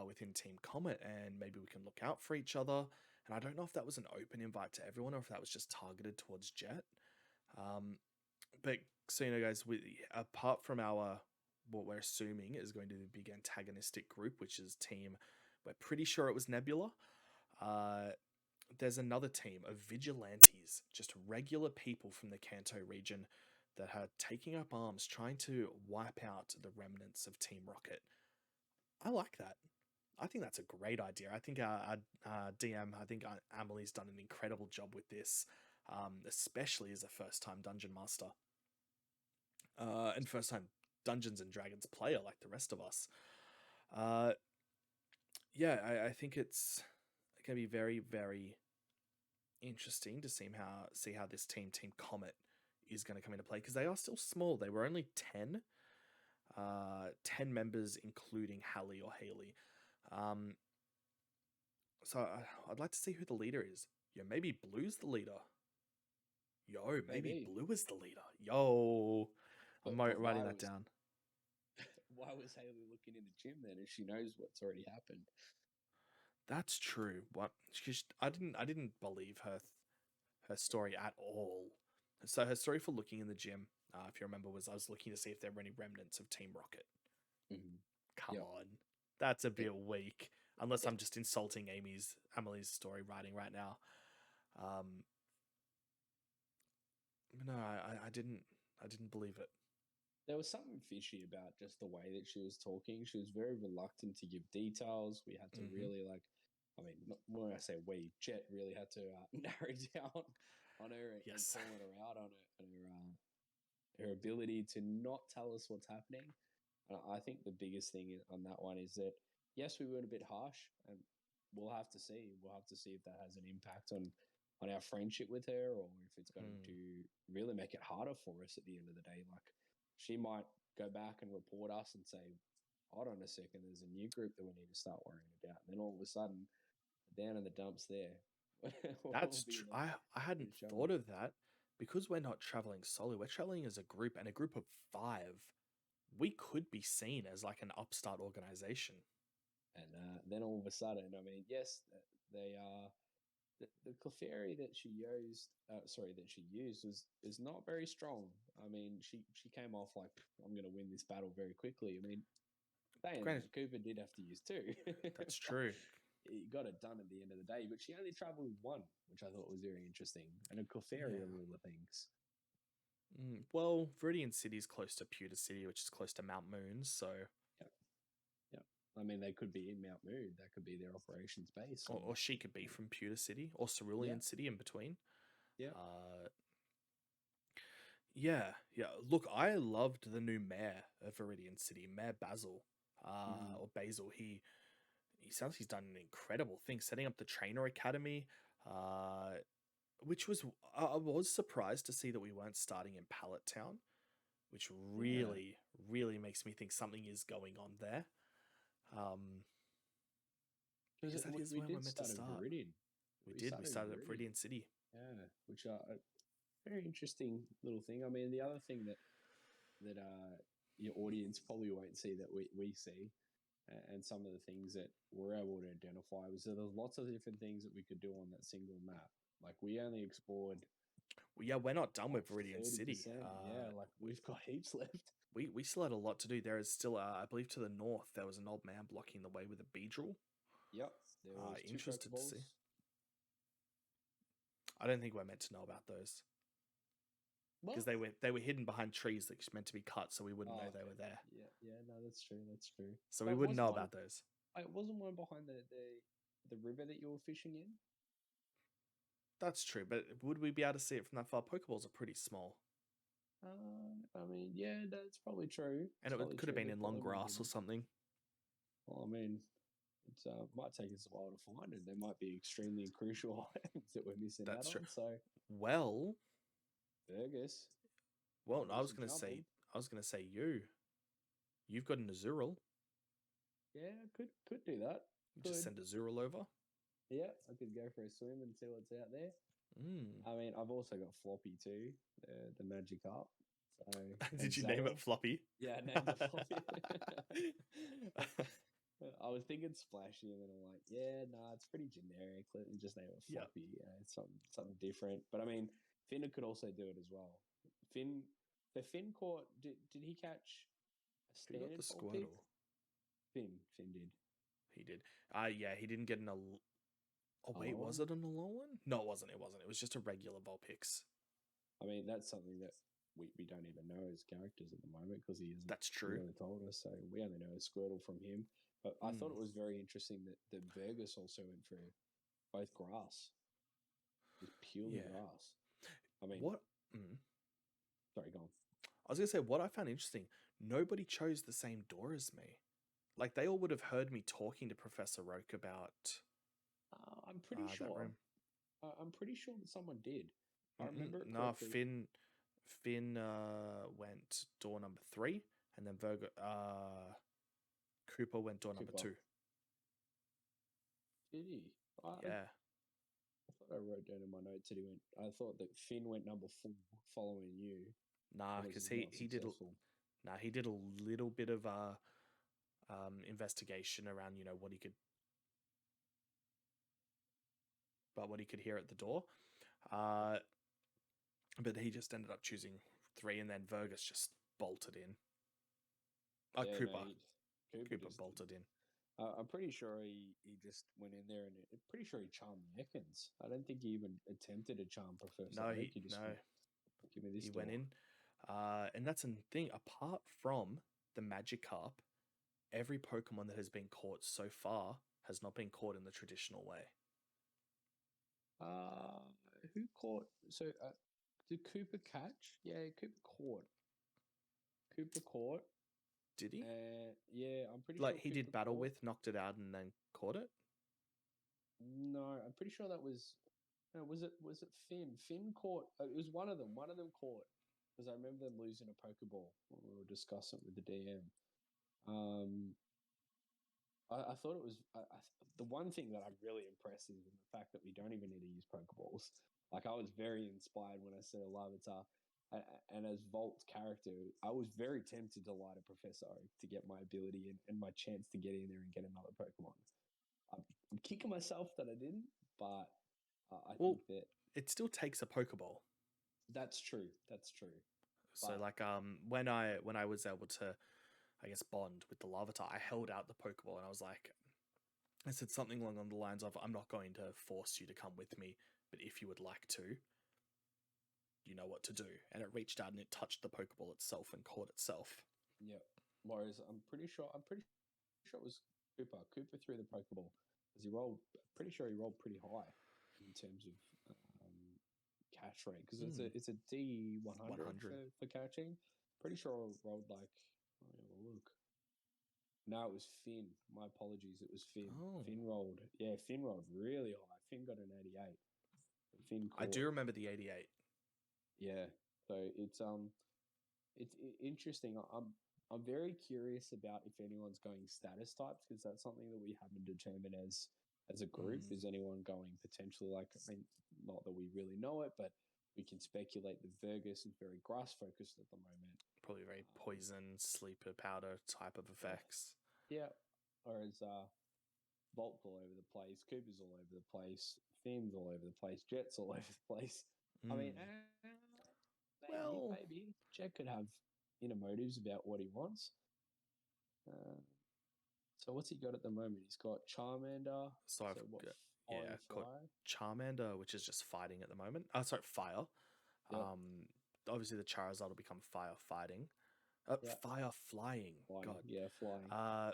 within Team Comet, and maybe we can look out for each other. And I don't know if that was an open invite to everyone or if that was just targeted towards Jet. Um, but so guys, apart from our what we're assuming is going to be a big antagonistic group, which is team, we're pretty sure it was Nebula. Uh, there's another team of vigilantes, just regular people from the Kanto region that are taking up arms, trying to wipe out the remnants of Team Rocket. I like that. I think that's a great idea. I think our DM, I think Amelie's done an incredible job with this, especially as a first-time dungeon master and first-time Dungeons and Dragons player like the rest of us. Uh, yeah, I think it's going to be very, very interesting to see how this Team Comet is going to come into play, because they are still small. They were only 10 members, including Hallie or Haley. Um, so I'd like to see who the leader is. Yo, maybe Blue's the leader. Yo, maybe Maybe, Blue is the leader. Yo, I'm but writing that down. why was Haley looking in the gym then if she knows what's already happened? That's true. What? I didn't believe her story at all. So her story for looking in the gym, if you remember, was I was looking to see if there were any remnants of Team Rocket. Mm-hmm. Come Yep. on, that's a It, bit weak. Unless I'm just insulting Emily's story writing right now. Um, no, I didn't believe it. There was something fishy about just the way that she was talking. She was very reluctant to give details. We had to Mm-hmm. really when I say we, Jet really had to narrow down on her and Yes. calling her out on her ability to not tell us what's happening. And I think the biggest thing on that one is that yes, we were a bit harsh, and we'll have to see. We'll have to see if that has an impact on our friendship with her, or if it's going Mm. to really make it harder for us at the end of the day. Like she might go back and report us and say, "Hold on a second, there's a new group that we need to start worrying about." And then all of a sudden, down in the dumps there, we'll That's be true. in I hadn't thought trouble. of that, because we're not traveling solo. We're traveling as a group, and a group of 5. We could be seen as like an upstart organization. And then all of a sudden, I mean, yes, they are. The Clefairy that she used is not very strong. I mean, she came off like I'm going to win this battle very quickly. I mean, saying Granted, that Cooper did have to use 2, that's but true. he got it done at the end of the day. But she only travelled with 1, which I thought was very interesting, and a Clefairy Yeah. of all the things. Well, Viridian City is close to Pewter City, which is close to Mount Moon, so... Yep. Yep. I mean, they could be in Mount Moon. That could be their operations base. Or she could be from Pewter City, or Cerulean City in between. Yeah. Yeah. Look, I loved the new mayor of Viridian City, Mayor Basil, or Basil. He sounds he's done an incredible thing, setting up the Trainer Academy, which was I was surprised to see that we weren't starting in Pallet Town, which really makes me think something is going on there. Because that is where we're meant to start. Viridian. We started at Viridian City. Yeah, which are a very interesting little thing. I mean, the other thing that your audience probably won't see that we see, and some of the things that we're able to identify was that there's lots of different things that we could do on that single map. Like we only explored. Well, yeah, we're not done with Viridian City. Yeah, like we've got heaps left. We still had a lot to do. There is still, I believe, to the north there was an old man blocking the way with a Beedrill. Yep, there was interested to see. I don't think we're meant to know about those because they were hidden behind trees that were meant to be cut, so we wouldn't know they were there. Yeah, no, that's true. So we wouldn't know about those. It wasn't one behind the river that you were fishing in. That's true, but would we be able to see it from that far? Pokeballs are pretty small. I mean, yeah, that's probably true. And it could have been in long grass or something. Well, I mean, it might take us a while to find it. There might be extremely crucial items that we're missing out on. So, well, Fergus. Well, I was going to say you've got an Azurill. Yeah, could do that. Just send Azurill over. Yeah, I could go for a swim and see what's out there. I mean, I've also got Floppy too, the Magikarp. So, did you name it Floppy? Yeah, I named it Floppy. I was thinking Splashy, and then I'm like, yeah, nah, it's pretty generic. Let me just name it Floppy. Yeah. It's something different. But I mean, Finn could also do it as well. Finn caught. Did he catch a standard? He got the Squirtle. Finn did. He did. Yeah, he didn't get an. Oh wait, was it an Alolan? No, it wasn't. It was just a regular Vulpix. I mean, that's something that we don't even know as characters at the moment because he hasn't. That's true. Really told us, so we only know a Squirtle from him. But I thought it was very interesting that Vergus also went for both grass. It's purely grass. I mean, what? Sorry, go on. I was gonna say what I found interesting. Nobody chose the same door as me. Like they all would have heard me talking to Professor Roke about. I'm pretty sure. I'm pretty sure that someone did. I remember. No, Finn went door number 3, and then Cooper went door number 2. Did he? Yeah. I thought I wrote down in my notes that he went. I thought that Finn went number 4, following you. Nah, because he did. He did a little bit of investigation around what he could. About what he could hear at the door, but he just ended up choosing 3, and then Vergus just bolted in. Cooper bolted in. I'm pretty sure he just went in there, and I'm pretty sure he charmed the Ekans. I don't think he even attempted to charm Professor. No, give me this. He went in, and that's the thing. Apart from the Magikarp, every Pokemon that has been caught so far has not been caught in the traditional way. Who caught? So, did Cooper catch? Yeah, Cooper caught. Did he? Yeah, I'm pretty sure. Like he did battle with, knocked it out, and then caught it. No, I'm pretty sure that was. No, was it Finn? Finn caught. It was one of them. One of them caught because I remember them losing a Pokeball when we were discussing it with the DM. I thought it was the one thing that I'm really impressed is the fact that we don't even need to use Pokeballs. Like I was very inspired when I saw Larvitar, and as Volt's character, I was very tempted to light a Professor Oak to get my ability and my chance to get in there and get another Pokemon. I'm kicking myself that I didn't, but I think that it still takes a Pokeball. That's true. So when I was able to, I guess, bond with the Larvitar, I held out the Pokeball and I said something along the lines of, I'm not going to force you to come with me, but if you would like to, you know what to do. And it reached out and it touched the Pokeball itself and caught itself. Yeah. Whereas I'm pretty sure it was Cooper. Cooper threw the Pokeball because he rolled. Pretty sure he rolled pretty high in terms of catch rate because it's a D100 100. for catching. Pretty sure I rolled like. Let me have a look. No, it was Finn. My apologies. It was Finn. Oh. Finn rolled. Yeah, Finn rolled really high. Finn got an 88. Finn caught. I do remember the 88. Yeah. So it's interesting. I'm very curious about if anyone's going status types because that's something that we haven't determined as a group. Is anyone going potentially like? I mean, not that we really know it, but we can speculate that Virgus is very grass focused at the moment. Probably very poison, sleeper powder type of effects. Yeah. Whereas Volt's all over the place, Cooper's all over the place, Finn's all over the place, Jet's all over the place. I mean, maybe Jet could have inner motives about what he wants. So what's he got at the moment? He's got Charmander. So I've got Charmander, which is just fighting at the moment. Sorry, fire. Yep. Obviously the Charizard will become fire fighting. Fire flying. God. Yeah, flying.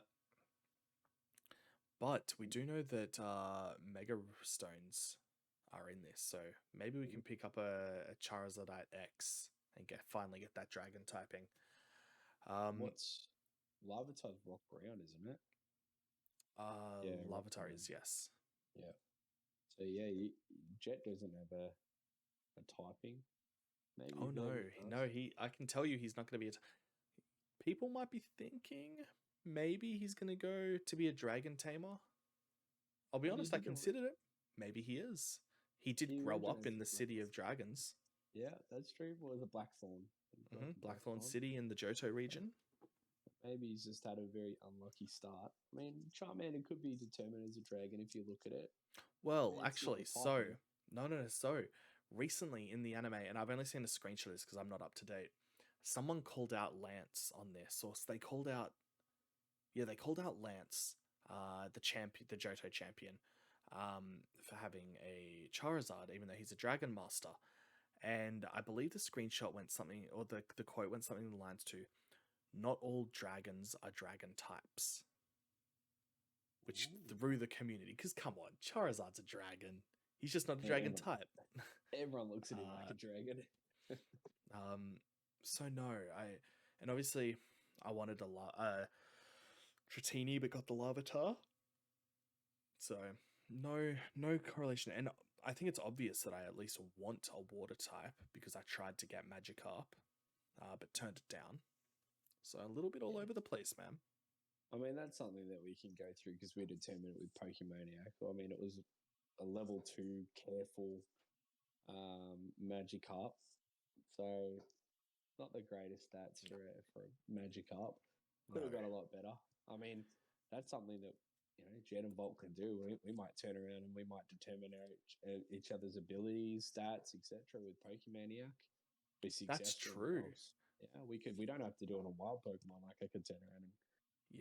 But we do know that Mega Stones are in this, so maybe we can pick up a Charizard at X and finally get that dragon typing. What's Larvitar's rock ground, isn't it? Larvitar is, yes. Yeah. So yeah, Jet doesn't have a typing. Maybe. Oh no! I can tell you, he's not going to be. People might be thinking maybe he's going to go to be a dragon tamer. I'll be honest, I considered it. Maybe he is. He did grow up in the City of Dragons. Yeah, that's true. What was it, Blackthorn? Blackthorn City in the Johto region. Maybe he's just had a very unlucky start. I mean, Charmander could be determined as a dragon if you look at it. Well, actually, so recently in the anime, and I've only seen a screenshot of this because I'm not up to date. Someone called out Lance on their source. They called out Lance, the Johto champion, for having a Charizard, even though he's a Dragon Master. And I believe the screenshot went something, or the quote went something in the lines to, "Not all dragons are dragon types," which threw the community. Because come on, Charizard's a dragon. He's just not a dragon type. Everyone looks at him like a dragon. So no, and obviously I wanted a Dratini, but got the Larvitar. So no correlation, and I think it's obvious that I at least want a water type because I tried to get Magikarp, but turned it down. So a little bit all over the place, man. I mean, that's something that we can go through because we determined it with Pokemoniac. I mean, it was a level 2 careful Magikarp. So not the greatest stats for a Magikarp. Could have got a lot better. I mean, that's something that Jet and Volt can do. We might turn around and we might determine each other's abilities, stats, etc. with Pokemoniac. That's true. Yeah, we could. We don't have to do it on wild Pokemon. Like I could turn around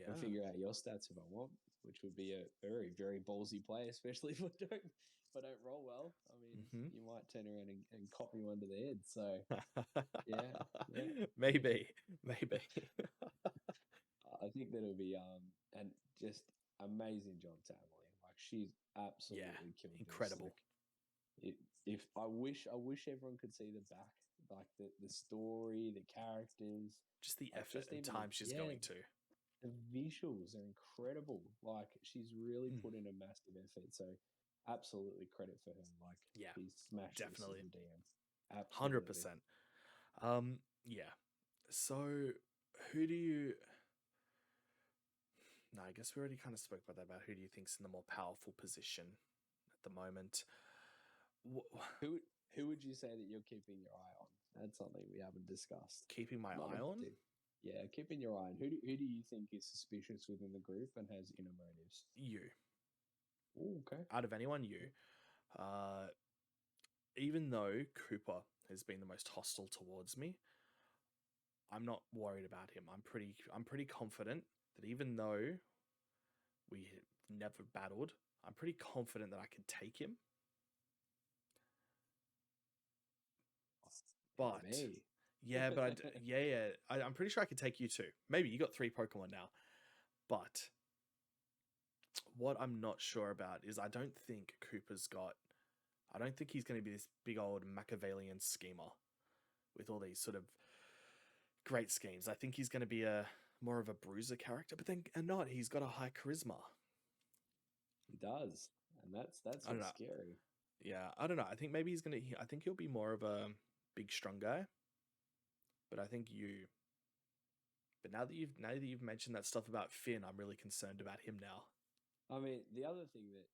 and figure out your stats if I want, which would be a very, very ballsy play, especially if I don't roll well. I mean, you might turn around and cop me under the head. So yeah. maybe. I think that'll be and just amazing job to Emily. Like she's absolutely killed. Incredible. If I wish everyone could see the back, like the story, the characters, just the effort and time she's going to. The visuals are incredible. Like she's really put in a massive effort. So absolutely credit for her. Like she's smashed definitely the DM. 100%. Yeah. So who do you? No, I guess we already kind of spoke about that. About who do you think's in the more powerful position at the moment? Who would you say that you're keeping your eye on? That's something we haven't discussed. Keeping my eye on? Yeah, keeping your eye on. Who do you think is suspicious within the group and has inner motives? You. Ooh, okay. Out of anyone, you. Even though Cooper has been the most hostile towards me, I'm not worried about him. I'm pretty confident that even though we never battled, I'm pretty confident that I can take him. but Me. yeah, but I'm pretty sure I could take you too. Maybe you got 3 Pokemon now, but what I'm not sure about is I don't think Cooper's got. I don't think he's going to be this big old Machiavellian schemer with all these sort of great schemes. I think he's going to be a more of a bruiser character, but then not. He's got a high charisma. He does, and that's I don't what's know. scary. Yeah, I don't know. I think maybe he's gonna. I think he'll be more of a big, strong guy. But I think you. But now that you've mentioned that stuff about Finn, I'm really concerned about him now. I mean, the other thing that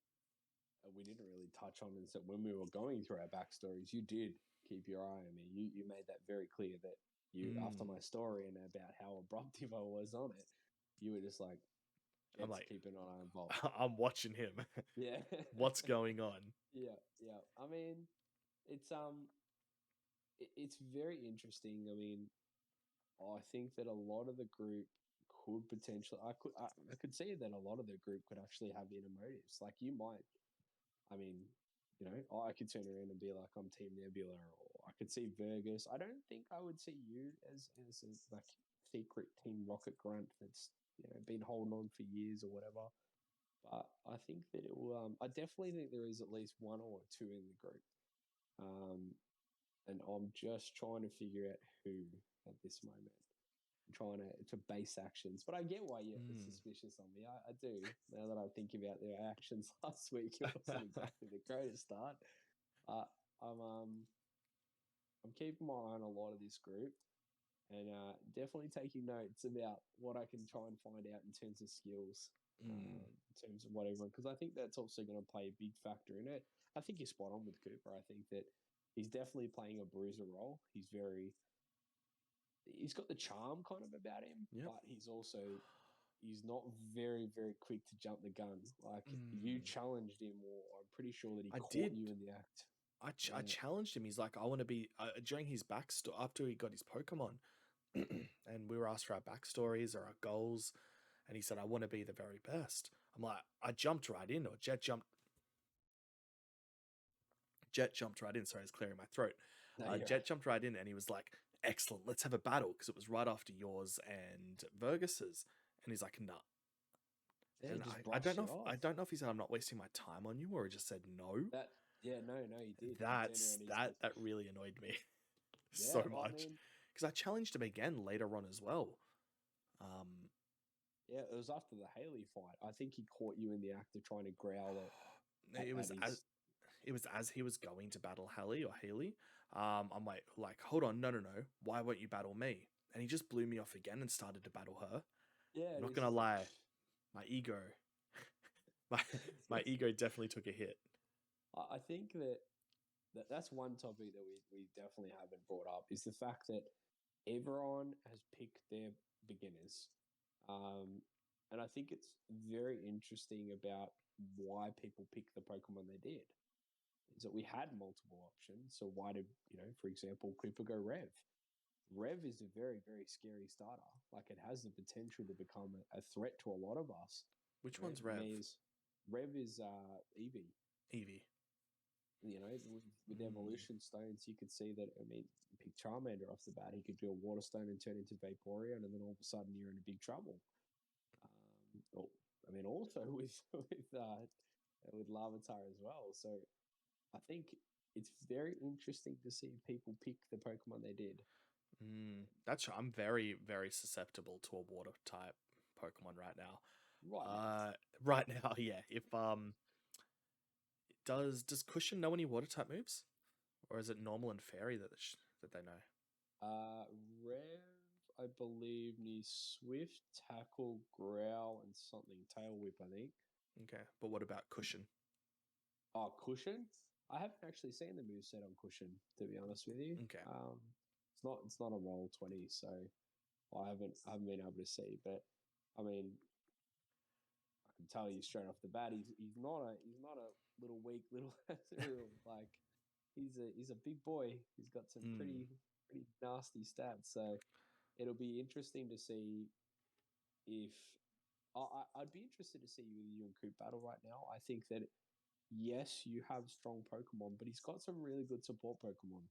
we didn't really touch on is that when we were going through our backstories, you did keep your eye on me. You made that very clear that you, after my story and about how abruptive I was on it, you were just like, I'm let's like, keep an eye on Bob. I'm watching him. Yeah. What's going on? Yeah, yeah. I mean, it's it's very interesting. I mean, I think that a lot of the group could potentially, I could see that a lot of the group could actually have inner motives. Like you might, I mean, you know, I could turn around and be like, I'm Team Nebula, or I could see Virgus. I don't think I would see you as a like secret Team Rocket Grunt that's been holding on for years or whatever. But I think that it will. I definitely think there is at least one or two in the group. And I'm just trying to figure out who at this moment. I'm trying to base actions, but I get why you're suspicious on me. I do. Now that I think about their actions last week, it wasn't exactly the greatest start. I'm keeping my eye on a lot of this group, and definitely taking notes about what I can try and find out in terms of skills, in terms of whatever, because I think that's also going to play a big factor in it. I think you're spot on with Cooper. I think that he's definitely playing a bruiser role. He's got the charm kind of about him, but he's not very, very quick to jump the gun. Like you challenged him, or I'm pretty sure that he caught you in the act. I challenged him. He's like, I want to be during his backstory after he got his Pokemon, and we were asked for our backstories or our goals, and he said, I want to be the very best. I'm like, I jumped right in, or Jet jumped right in. Sorry, I was clearing my throat. Jet jumped right in, and he was like, excellent, let's have a battle, because it was right after yours and Vergus's, and he's like, nah. Yeah, And I don't know if he said I'm not wasting my time on you, or he just said no. No, he did. That really annoyed me so much, because I challenged him again later on as well. Yeah, it was after the Haley fight. I think he caught you in the act of trying to growl at it was as he was going to battle Haley. I'm like, hold on, no. Why won't you battle me? And he just blew me off again and started to battle her. Yeah, I'm not gonna lie, my ego, my ego definitely took a hit. I think that's one topic that we definitely haven't brought up, is the fact that everyone has picked their beginners. And I think it's very interesting about why people pick the Pokemon they did. Is that we had multiple options. So why did, for example, Cooper go Rev? Rev is a very, very scary starter. Like, it has the potential to become a threat to a lot of us. Which one's Rev? Rev is Eevee. Eevee. With evolution stones, you could see that. I mean, pick Charmander off the bat. He could do a water stone and turn into Vaporeon, and then all of a sudden you're in big trouble. Also with Larvitar as well. So I think it's very interesting to see people pick the Pokemon they did. I'm very, very susceptible to a water type Pokemon right now. Right now, yeah. If does Cushion know any water type moves, or is it normal and fairy that they know? Rev, I believe, needs Swift, Tackle, Growl, and something Tail Whip, I think. Okay, but what about Cushion? Oh, Cushion? I haven't actually seen the moveset on Cushion, to be honest with you. Okay. It's not a Roll20, so I haven't been able to see. But I mean, I can tell you straight off the bat, he's not a little weak little like he's a big boy. He's got some pretty nasty stats. So it'll be interesting to see if I'd be interested to see you and Coop battle right now. I think that yes, you have strong Pokemon, but he's got some really good support Pokemon.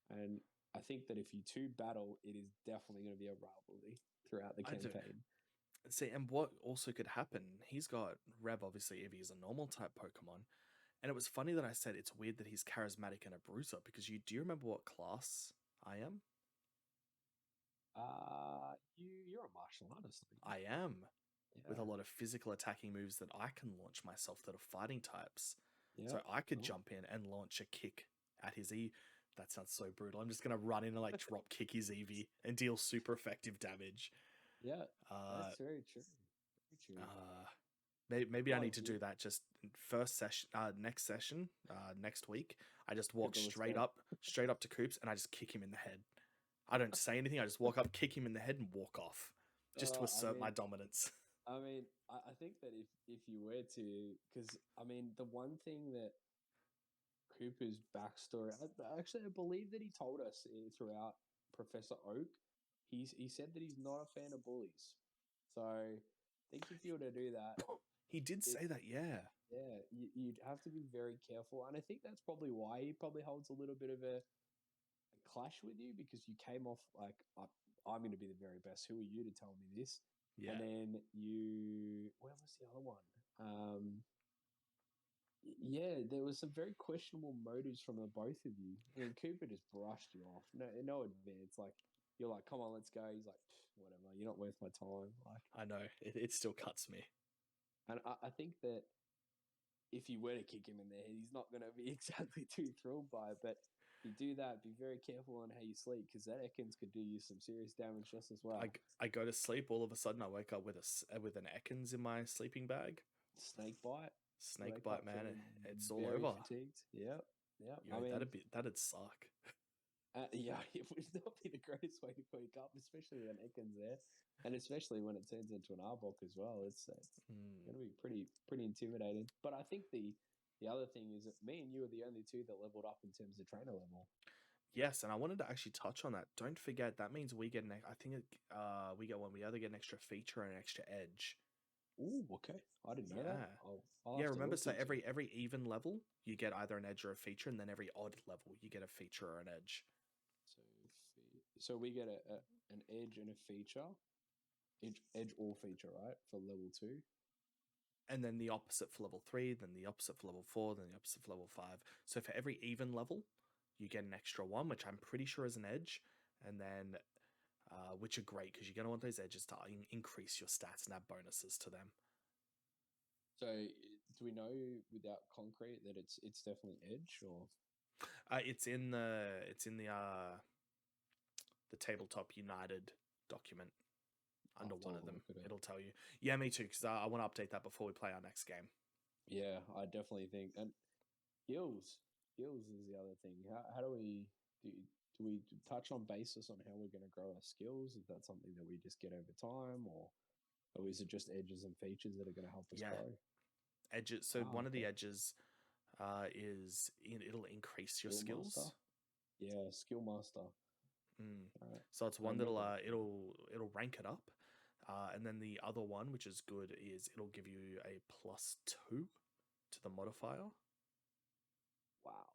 And I think that if you two battle, it is definitely going to be a rivalry throughout the campaign. See, and what also could happen, he's got Rev, obviously, Eevee is a normal type Pokemon. And it was funny that I said it's weird that he's charismatic and a bruiser, because do you remember what class I am? You're a martial artist, I am, with a yeah, lot of physical attacking moves that I can launch myself that are fighting types. yeah. So I could Oh. jump in and launch a kick at his E. That sounds so brutal. I'm just gonna run in and like drop kick his Eevee and deal super effective damage. Yeah, Uh, that's very true. Very true. uh, maybe I Oh, need to do that just first session, next session, next week. I just walk People straight escape. up to Coops, and I just kick him in the head. I don't say anything. I just walk up, kick him in the head, and walk off, just to I assert my mean, dominance. I think that if you were to, because I mean, the one thing that Cooper's backstory, actually, I believe that he told us throughout Professor Oak, he said that he's not a fan of bullies. So I think if you were to do that, He did it say that, yeah. yeah, you'd have to be very careful, and I think that's probably why he probably holds a little bit of a clash with you because you came off like I'm going to be the very best. Who are you to tell me this? And Yeah. then where was the other one? Yeah, there was some very questionable motives from the both of you. I mean, Cooper just brushed you off. No advance. Like you're like, come on, let's go. He's like, whatever. You're not worth my time. Like, I know. It still cuts me. and I think that if you were to kick him in the head, he's not going to be exactly too thrilled by it. But if you do that, be very careful on how you sleep because that Ekans could do you some serious damage just as well. I go to sleep, all of a sudden I wake up with an Ekans in my sleeping bag. Snake bite. Snake Wake bite, up man. feeling It's all very over. fatigued. Yep. Yep. I Yo, mean, that'd suck. yeah, it would not be the greatest way to wake up, especially when Ekans there, and especially when it turns into an Arbok as well. It's Mm. going to be pretty intimidating. But I think the other thing is that me and you are the only two that leveled up in terms of trainer level. Yes, and I wanted to actually touch on that. Don't forget that means we get I think we get one. We either get an extra feature and an extra edge. Ooh, okay. I didn't know that. Yeah. I'll Yeah, have to remember, look so into it. every even level you get either an edge or a feature, and then every odd level you get a feature or an edge. So, so we get an edge and a feature, edge or feature, right, for level 2. And then the opposite for level 3, then the opposite for level 4, then the opposite for level 5. So for every even level, you get an extra one, which I'm pretty sure is an edge, and then which are great because you're going to want those edges to increase your stats and add bonuses to them. So, do we know without concrete that it's definitely edge or? It's in the Tabletop United document. Under one of them, it'll tell you. Yeah, me too, because I want to update that before we play our next game. Yeah, I definitely think. And skills is the other thing. How do we touch on basis on how we're going to grow our skills? Is that something that we just get over time, or is it just edges and features that are going to help us grow? Edges. So one of the Okay. edges is it'll increase your Skill skills. master? Yeah, skill master. So it's one that'll it'll rank it up. And then the other one, which is good, is it'll give you a +2 to the modifier. Wow.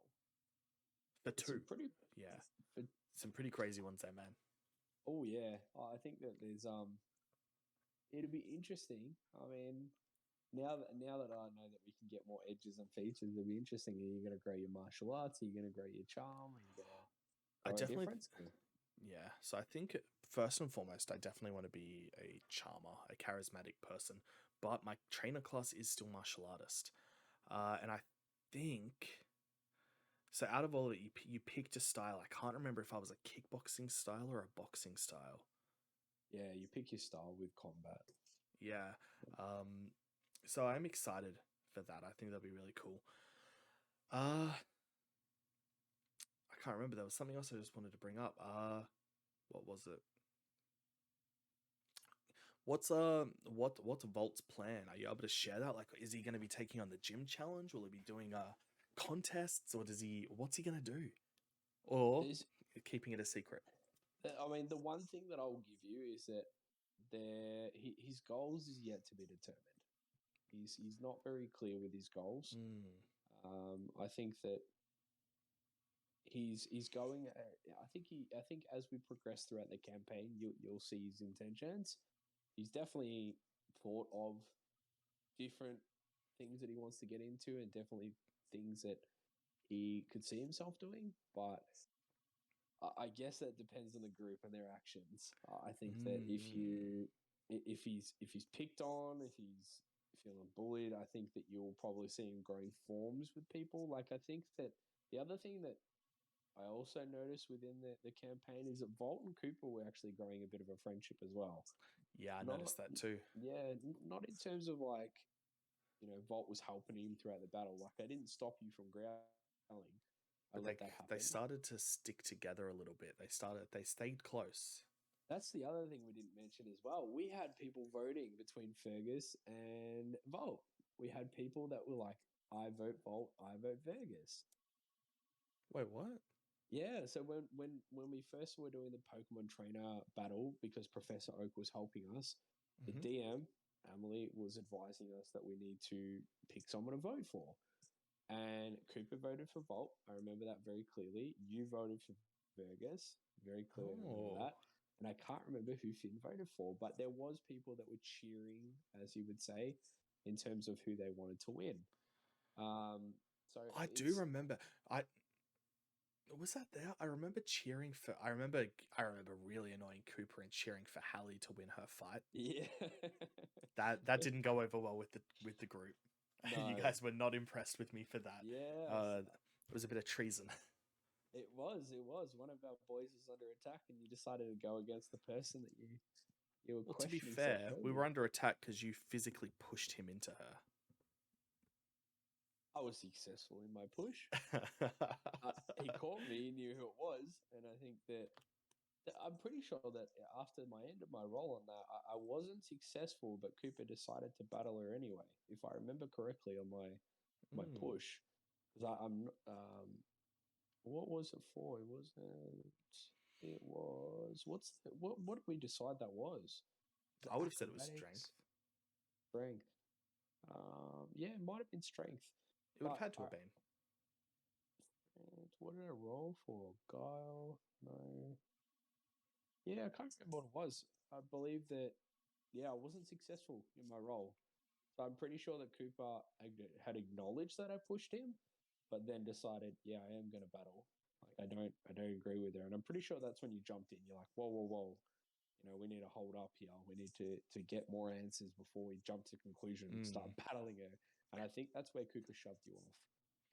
For 2. Pretty, yeah. Some pretty crazy ones there, man. Oh yeah. I think that there's it'll be interesting. I mean, now that I know that we can get more edges and features, it'll be interesting. Are you going to grow your martial arts? Are you going to grow your charm? Are you going to grow a difference? Yeah. So I think first and foremost, I definitely want to be a charmer, a charismatic person. But my trainer class is still martial artist, and I think. So out of all of it, you picked a style. I can't remember if I was a kickboxing style or a boxing style. Yeah, you pick your style with combat. Yeah. So I'm excited for that. I think that'll be really cool. I can't remember. There was something else I just wanted to bring up. What was it? What's Volt's plan? Are you able to share that? Like, is he going to be taking on the gym challenge? Will he be doing contests, or what's he going to do? Or keeping it a secret? I mean, the one thing that I'll give you is that his goals is yet to be determined. He's not very clear with his goals. I think that he's going. I think as we progress throughout the campaign, you'll see his intentions. He's definitely thought of different things that he wants to get into, and definitely things that he could see himself doing. But I guess that depends on the group and their actions. I think that if he's picked on, if he's feeling bullied, I think that you'll probably see him growing forms with people. Like I think that the other thing that I also noticed within the campaign is that Volt and Cooper were actually growing a bit of a friendship as well. Yeah, I Not noticed that too. yeah, not in terms of like, Volt was helping him throughout the battle. Like I didn't stop you from growling. I But let that they happen. started to stick together a little bit. They stayed close. That's the other thing we didn't mention as well. We had people voting between Fergus and Volt. We had people that were like, I vote Volt, I vote Fergus. Wait, what? Yeah, so when we first were doing the Pokemon trainer battle, because Professor Oak was helping us, the DM, Emily, was advising us that we need to pick someone to vote for. And Cooper voted for Volt. I remember that very clearly. You voted for Fergus. Very clearly, I remember that. And I can't remember who Finn voted for, but there was people that were cheering, as you would say, in terms of who they wanted to win. So I do remember. I was that there. I remember cheering for. I remember really annoying Cooper and cheering for Hallie to win her fight. Yeah, that didn't go over well with the group. No. You guys were not impressed with me for that. Yeah, it was a bit of treason. It was. One of our boys was under attack, and you decided to go against the person that you were Well, to be questioning. fair, we were under attack because you physically pushed him into her. I was successful in my push. He caught me, he knew who it was, and I think that I'm pretty sure that after my end of my role on that, I wasn't successful, but Cooper decided to battle her anyway, if I remember correctly on my push. Because I'm what was it for? It wasn't. It was what did we decide that was? I would have said it was strength. Strength. Yeah, it might have been strength. It would have had to have been. What did I roll for? Guile? No. Yeah, I can't remember what it was. I believe that, yeah, I wasn't successful in my role. So I'm pretty sure that Cooper had acknowledged that I pushed him, but then decided, yeah, I am going to battle. Like I don't agree with her, and I'm pretty sure that's when you jumped in. You're like, whoa, whoa, whoa, we need to hold up here. We need to get more answers before we jump to conclusion and start battling her. And I think that's where Cooper shoved you off.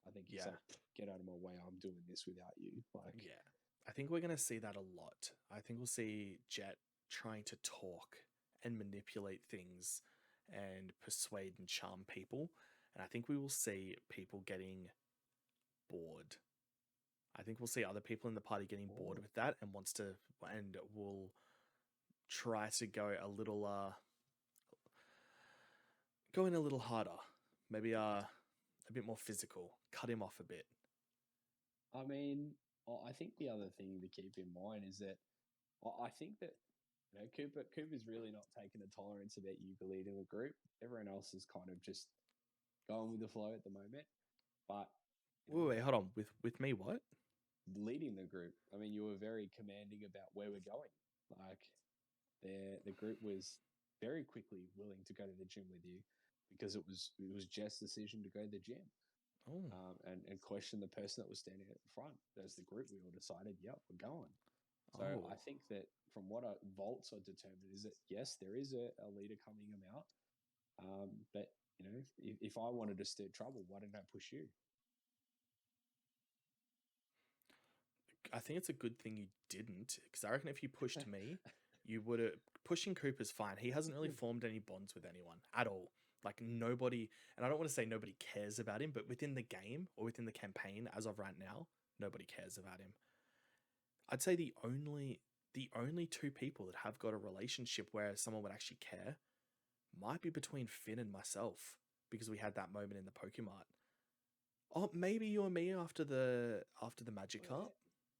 I think he's like, get out of my way. I'm doing this without you. Like, yeah, I think we're going to see that a lot. I think we'll see Jet trying to talk and manipulate things and persuade and charm people. And I think we will see people getting bored. I think we'll see other people in the party getting bored with that and will try to go a little going a little harder. Maybe a bit more physical. Cut him off a bit. I mean, I think the other thing to keep in mind is that I think that Cooper's really not taking a tolerance about you leading the group. Everyone else is kind of just going with the flow at the moment. But wait, hold on. With me, what? Leading the group. I mean, you were very commanding about where we're going. Like, the group was very quickly willing to go to the gym with you because it was Jeff's decision to go to the gym. And question the person that was standing at the front. As the group, we all decided, yep, we're going. So I think that from what Volts are determined is that, yes, there is a leader coming out. But, if I wanted to stir trouble, why didn't I push you? I think it's a good thing you didn't, because I reckon if you pushed me, you would have... Pushing Cooper's fine. He hasn't really formed any bonds with anyone at all. Like, nobody... And I don't want to say nobody cares about him, but within the game or within the campaign, as of right now, nobody cares about him. I'd say the only two people that have got a relationship where someone would actually care might be between Finn and myself, because we had that moment in the Pokemon. Oh, maybe you and me after the Magikarp.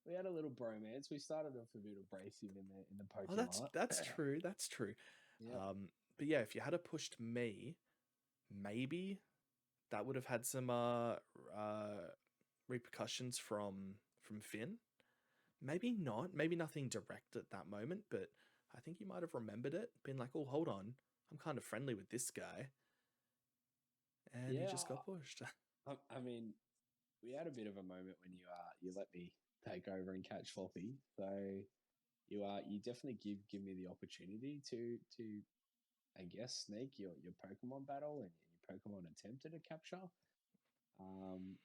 We had a little bromance. We started off a bit abrasive in the Pokemon. Oh, that's true. That's true. Yep. But yeah, if you had pushed me, maybe that would have had some repercussions from from Finn. Maybe not. Maybe nothing direct at that moment, but I think he might have remembered it, been like, oh, hold on, I'm kind of friendly with this guy. And he Yeah, just got pushed. I mean, we had a bit of a moment when you let me take over and catch Floppy. So you definitely give me the opportunity to I guess sneak your Pokemon battle and your Pokemon attempted to capture. Um,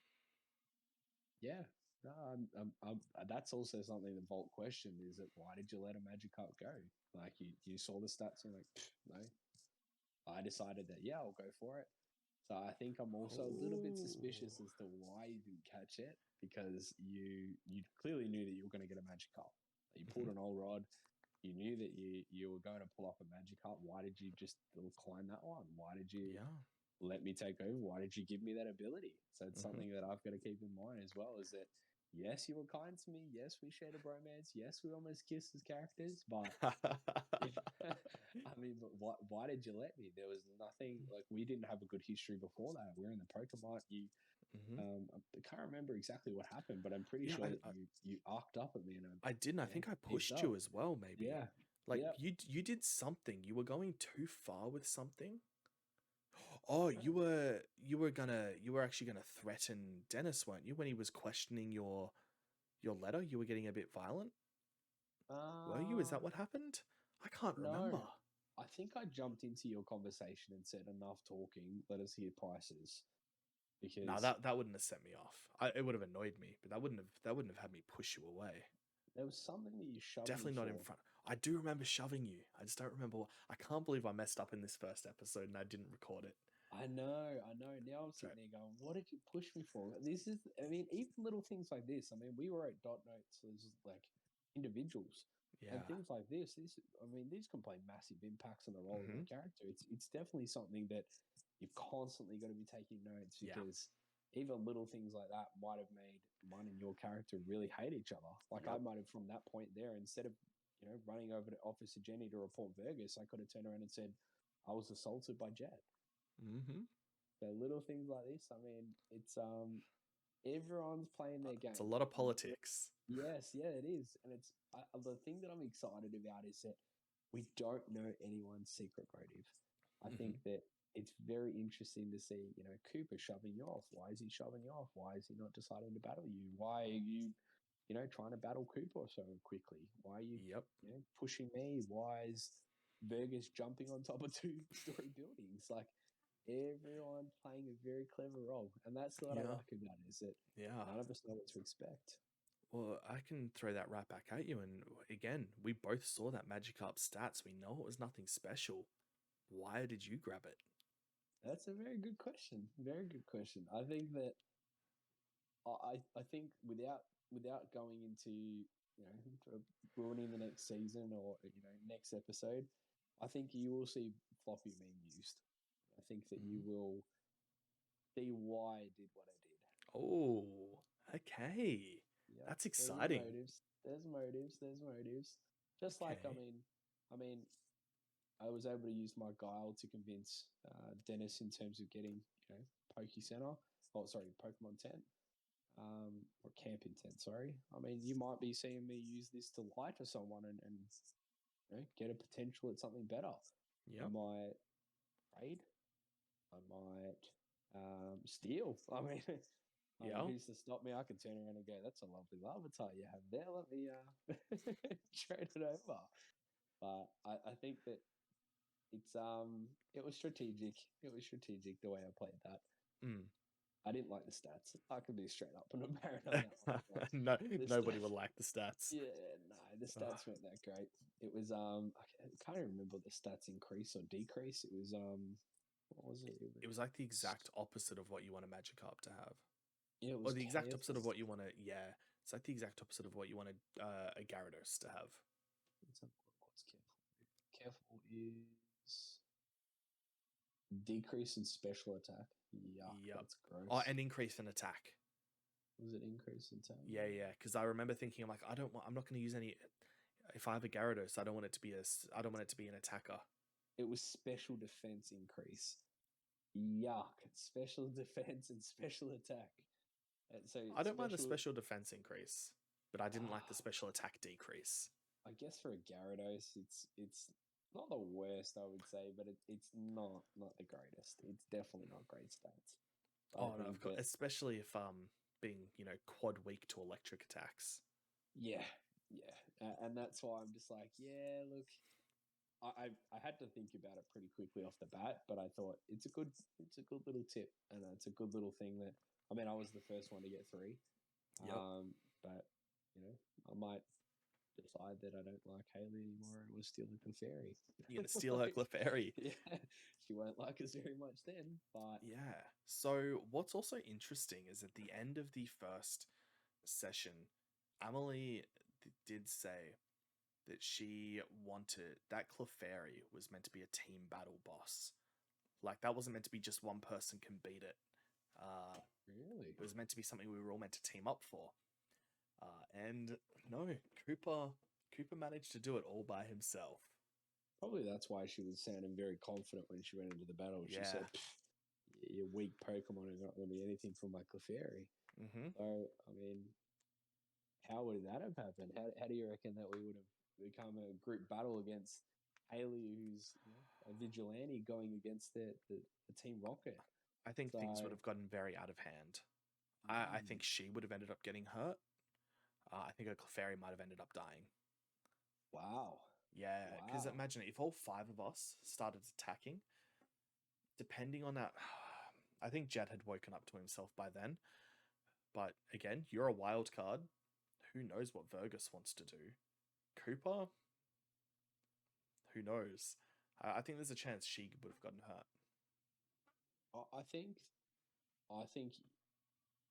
yeah, no, that's also something the Vault questioned is that why did you let a Magikarp go? Like you saw the stats and you're like, no. I decided that yeah, I'll go for it. So I think I'm also a little bit suspicious as to why you didn't catch it because you clearly knew that you were going to get a Magikarp. You pulled an old rod. You knew that you were going to pull up a Magikarp. Why did you just decline that one? Why did you Yeah. let me take over? Why did you give me that ability? So it's something that I've got to keep in mind as well is that yes, you were kind to me. Yes, we shared a bromance. Yes, we almost kissed as characters, but I mean, but why did you let me? There was nothing like we didn't have a good history before that. We're in the Pokemon. I can't remember exactly what happened, but I'm pretty Yeah, sure that you arced up at me and I didn't. I think I pushed you as well, maybe. Yeah, Like yeah. you did something. You were going too far with something. Oh, you were actually gonna threaten Dennis, weren't you, when he was questioning your letter? You were getting a bit violent. Were you? Is that what happened? I can't No, remember. I think I jumped into your conversation and said enough talking. Let us hear prices No, because that wouldn't have set me off. It would have annoyed me, but that wouldn't have had me push you away. there was something that you shoved me Definitely not in for. front. I do remember shoving you. I just don't remember. I can't believe I messed up in this first episode and I didn't record it. I know, I know. Now I'm sitting there going, "What did you push me for?" This is, I mean, even little things like this. I mean, we were at dot notes as like individuals, and Yeah. things like this. I mean, these can play massive impacts on the role of Mm-hmm. a character. It's definitely something that you've constantly got to be taking notes Yeah. because even little things like that might have made mine and your character really hate each other. Like I Yep. might have from that point there, instead of running over to Officer Jenny to report Vergus, I could have turned around and said I was assaulted by Jet. Mm-hmm. So little things like this. I mean, it's everyone's playing their It's a game. lot of politics. Yes, yeah, it is, and it's the thing that I'm excited about is that we don't know anyone's secret motive. I think that it's very interesting to see, Cooper shoving you off. Why is he shoving you off? Why is he not deciding to battle you? Why are you, trying to battle Cooper so quickly? Why are you, Yep. pushing me? Why is Burgess jumping on top of two-story buildings? Like everyone playing a very clever role, and that's what I Yeah. like about it is that Yeah. none of us know what to expect. Well, I can throw that right back at you. And again, we both saw that Magikarp stats. We know it was nothing special. Why did you grab it? That's a very good question. Very good question. I think that I think without going into ruining the next season or next episode, I think you will see Floppy being used. I think that you will see why I did what I did. Oh, okay. Yeah, That's there's exciting. motives. There's motives. There's motives. Just like Okay. I mean, I was able to use my guile to convince Dennis in terms of getting Poke Center. Oh, sorry, Pokemon tent. Or camping tent. Sorry. I mean, you might be seeing me use this to lie to someone and get a potential at something better. I Yep. might raid. I might steal. I mean, Yeah. who's to stop me? I can turn around and go, "That's a lovely Larvitar you have there. Let me trade it over." But I think that it was strategic. It was strategic the way I played that. Mm. I didn't like the stats. I could be straight up and apparent on that one. Like, No, the nobody stats, will like the stats. yeah, no, the stats weren't that great. It was I can't even remember the stats increase or decrease. It was what was it? It was like the exact opposite of what you want a Magikarp to have, Yeah, it or was the exact careful. opposite of what you want to. Yeah, it's like the exact opposite of what you want a Gyarados to have. What's careful? Careful is decrease in special attack. Yuck, Yep. that's Oh, gross. and increase in attack. Was it increase in attack? Yeah, yeah. Because I remember thinking, I'm like, I'm not going to use any. If I have a Gyarados, I don't want it to be I don't want it to be an attacker. It was special defense increase. Yuck, special defense and special attack. So I don't mind the special defense increase, but I didn't like the special attack decrease. I guess for a Gyarados, it's not the worst, I would say, but it's not the greatest. It's definitely not great stats. Oh no, of course, especially if being quad weak to electric attacks. Yeah, and that's why I'm just like, yeah, look, I had to think about it pretty quickly off the bat, but I thought it's a good little tip, and it's a good little thing that I was the first one to get 3. Yep. But I might decide that I don't like Haley anymore and we'll steal the Clefairy. You're gonna steal her Clefairy. Yeah, she won't like us very much then. But yeah. So what's also interesting is at the end of the first session, Amelie did say that she wanted that Clefairy was meant to be a team battle boss. Like that wasn't meant to be just one person can beat it. Really? It was meant to be something we were all meant to team up for. And no, Cooper managed to do it all by himself. Probably that's why she was sounding very confident when she went into the battle. She said, "Your weak Pokemon are not going to be anything for my Clefairy." Mm-hmm. So, how would that have happened? How do you reckon that we would have become a group battle against Haley, who's a vigilante, going against the Team Rocket? I think things would have gotten very out of hand. I think she would have ended up getting hurt. I think her Clefairy might have ended up dying. Wow. Yeah, because imagine if all 5 of us started attacking, depending on that, I think Jet had woken up to himself by then. But again, you're a wild card. Who knows what Vergus wants to do? Cooper? Who knows? I think there's a chance she would have gotten hurt. I think,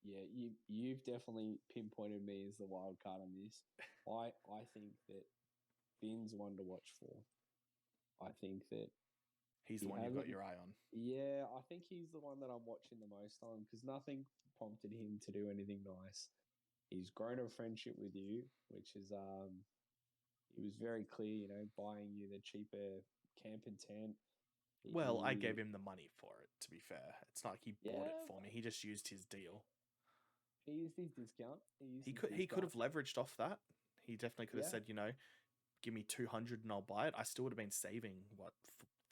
yeah, you've definitely pinpointed me as the wild card on this. I think that Finn's one to watch for. I think that he's the one you've got your eye on. Yeah, I think he's the one that I'm watching the most on because nothing prompted him to do anything nice. He's grown a friendship with you, which is it was very clear, buying you the cheaper camp and tent. Well, I gave him the money for it, to be fair. It's not like he bought it for me. He just used his deal. He used his discount. He could have leveraged off that. He definitely could have said, give me 200 and I'll buy it. I still would have been saving,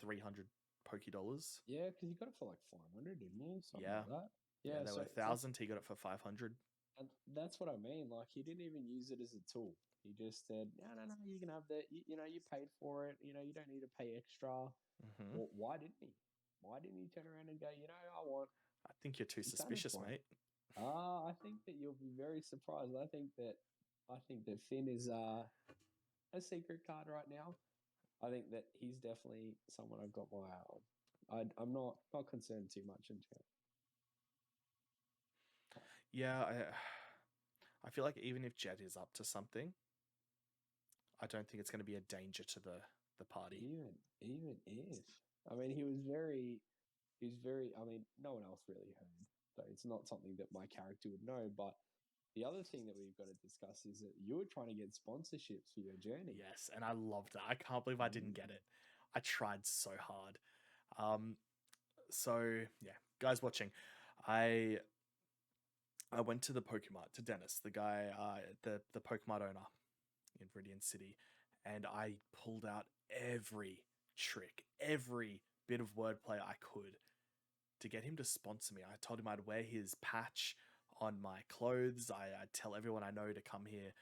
300 $. Yeah, because he got it for like 500, didn't he? Something like that. Yeah, they were 1,000. He got it for 500. And that's what I mean. Like, he didn't even use it as a tool. He just said, no, you can have that. You paid for it. You don't need to pay extra. Mm-hmm. Well, why didn't he? Why didn't he turn around and go, I think you're too suspicious, mate. I think that you'll be very surprised. I think that Finn is a secret card right now. I think that he's definitely someone I've got my eye on. I'm not concerned too much into it. Yeah, I feel like even if Jet is up to something, I don't think it's going to be a danger to the party. Even if. He was very. No one else really heard. So it's not something that my character would know. But the other thing that we've got to discuss is that you were trying to get sponsorships for your journey. Yes, and I loved it. I can't believe I didn't get it. I tried so hard. So yeah, guys watching, I went to the Pokemart, to Dennis, the guy, the Pokemart owner in Viridian City, and I pulled out every trick, every bit of wordplay I could to get him to sponsor me. I told him I'd wear his patch on my clothes. I'd tell everyone I know to come here.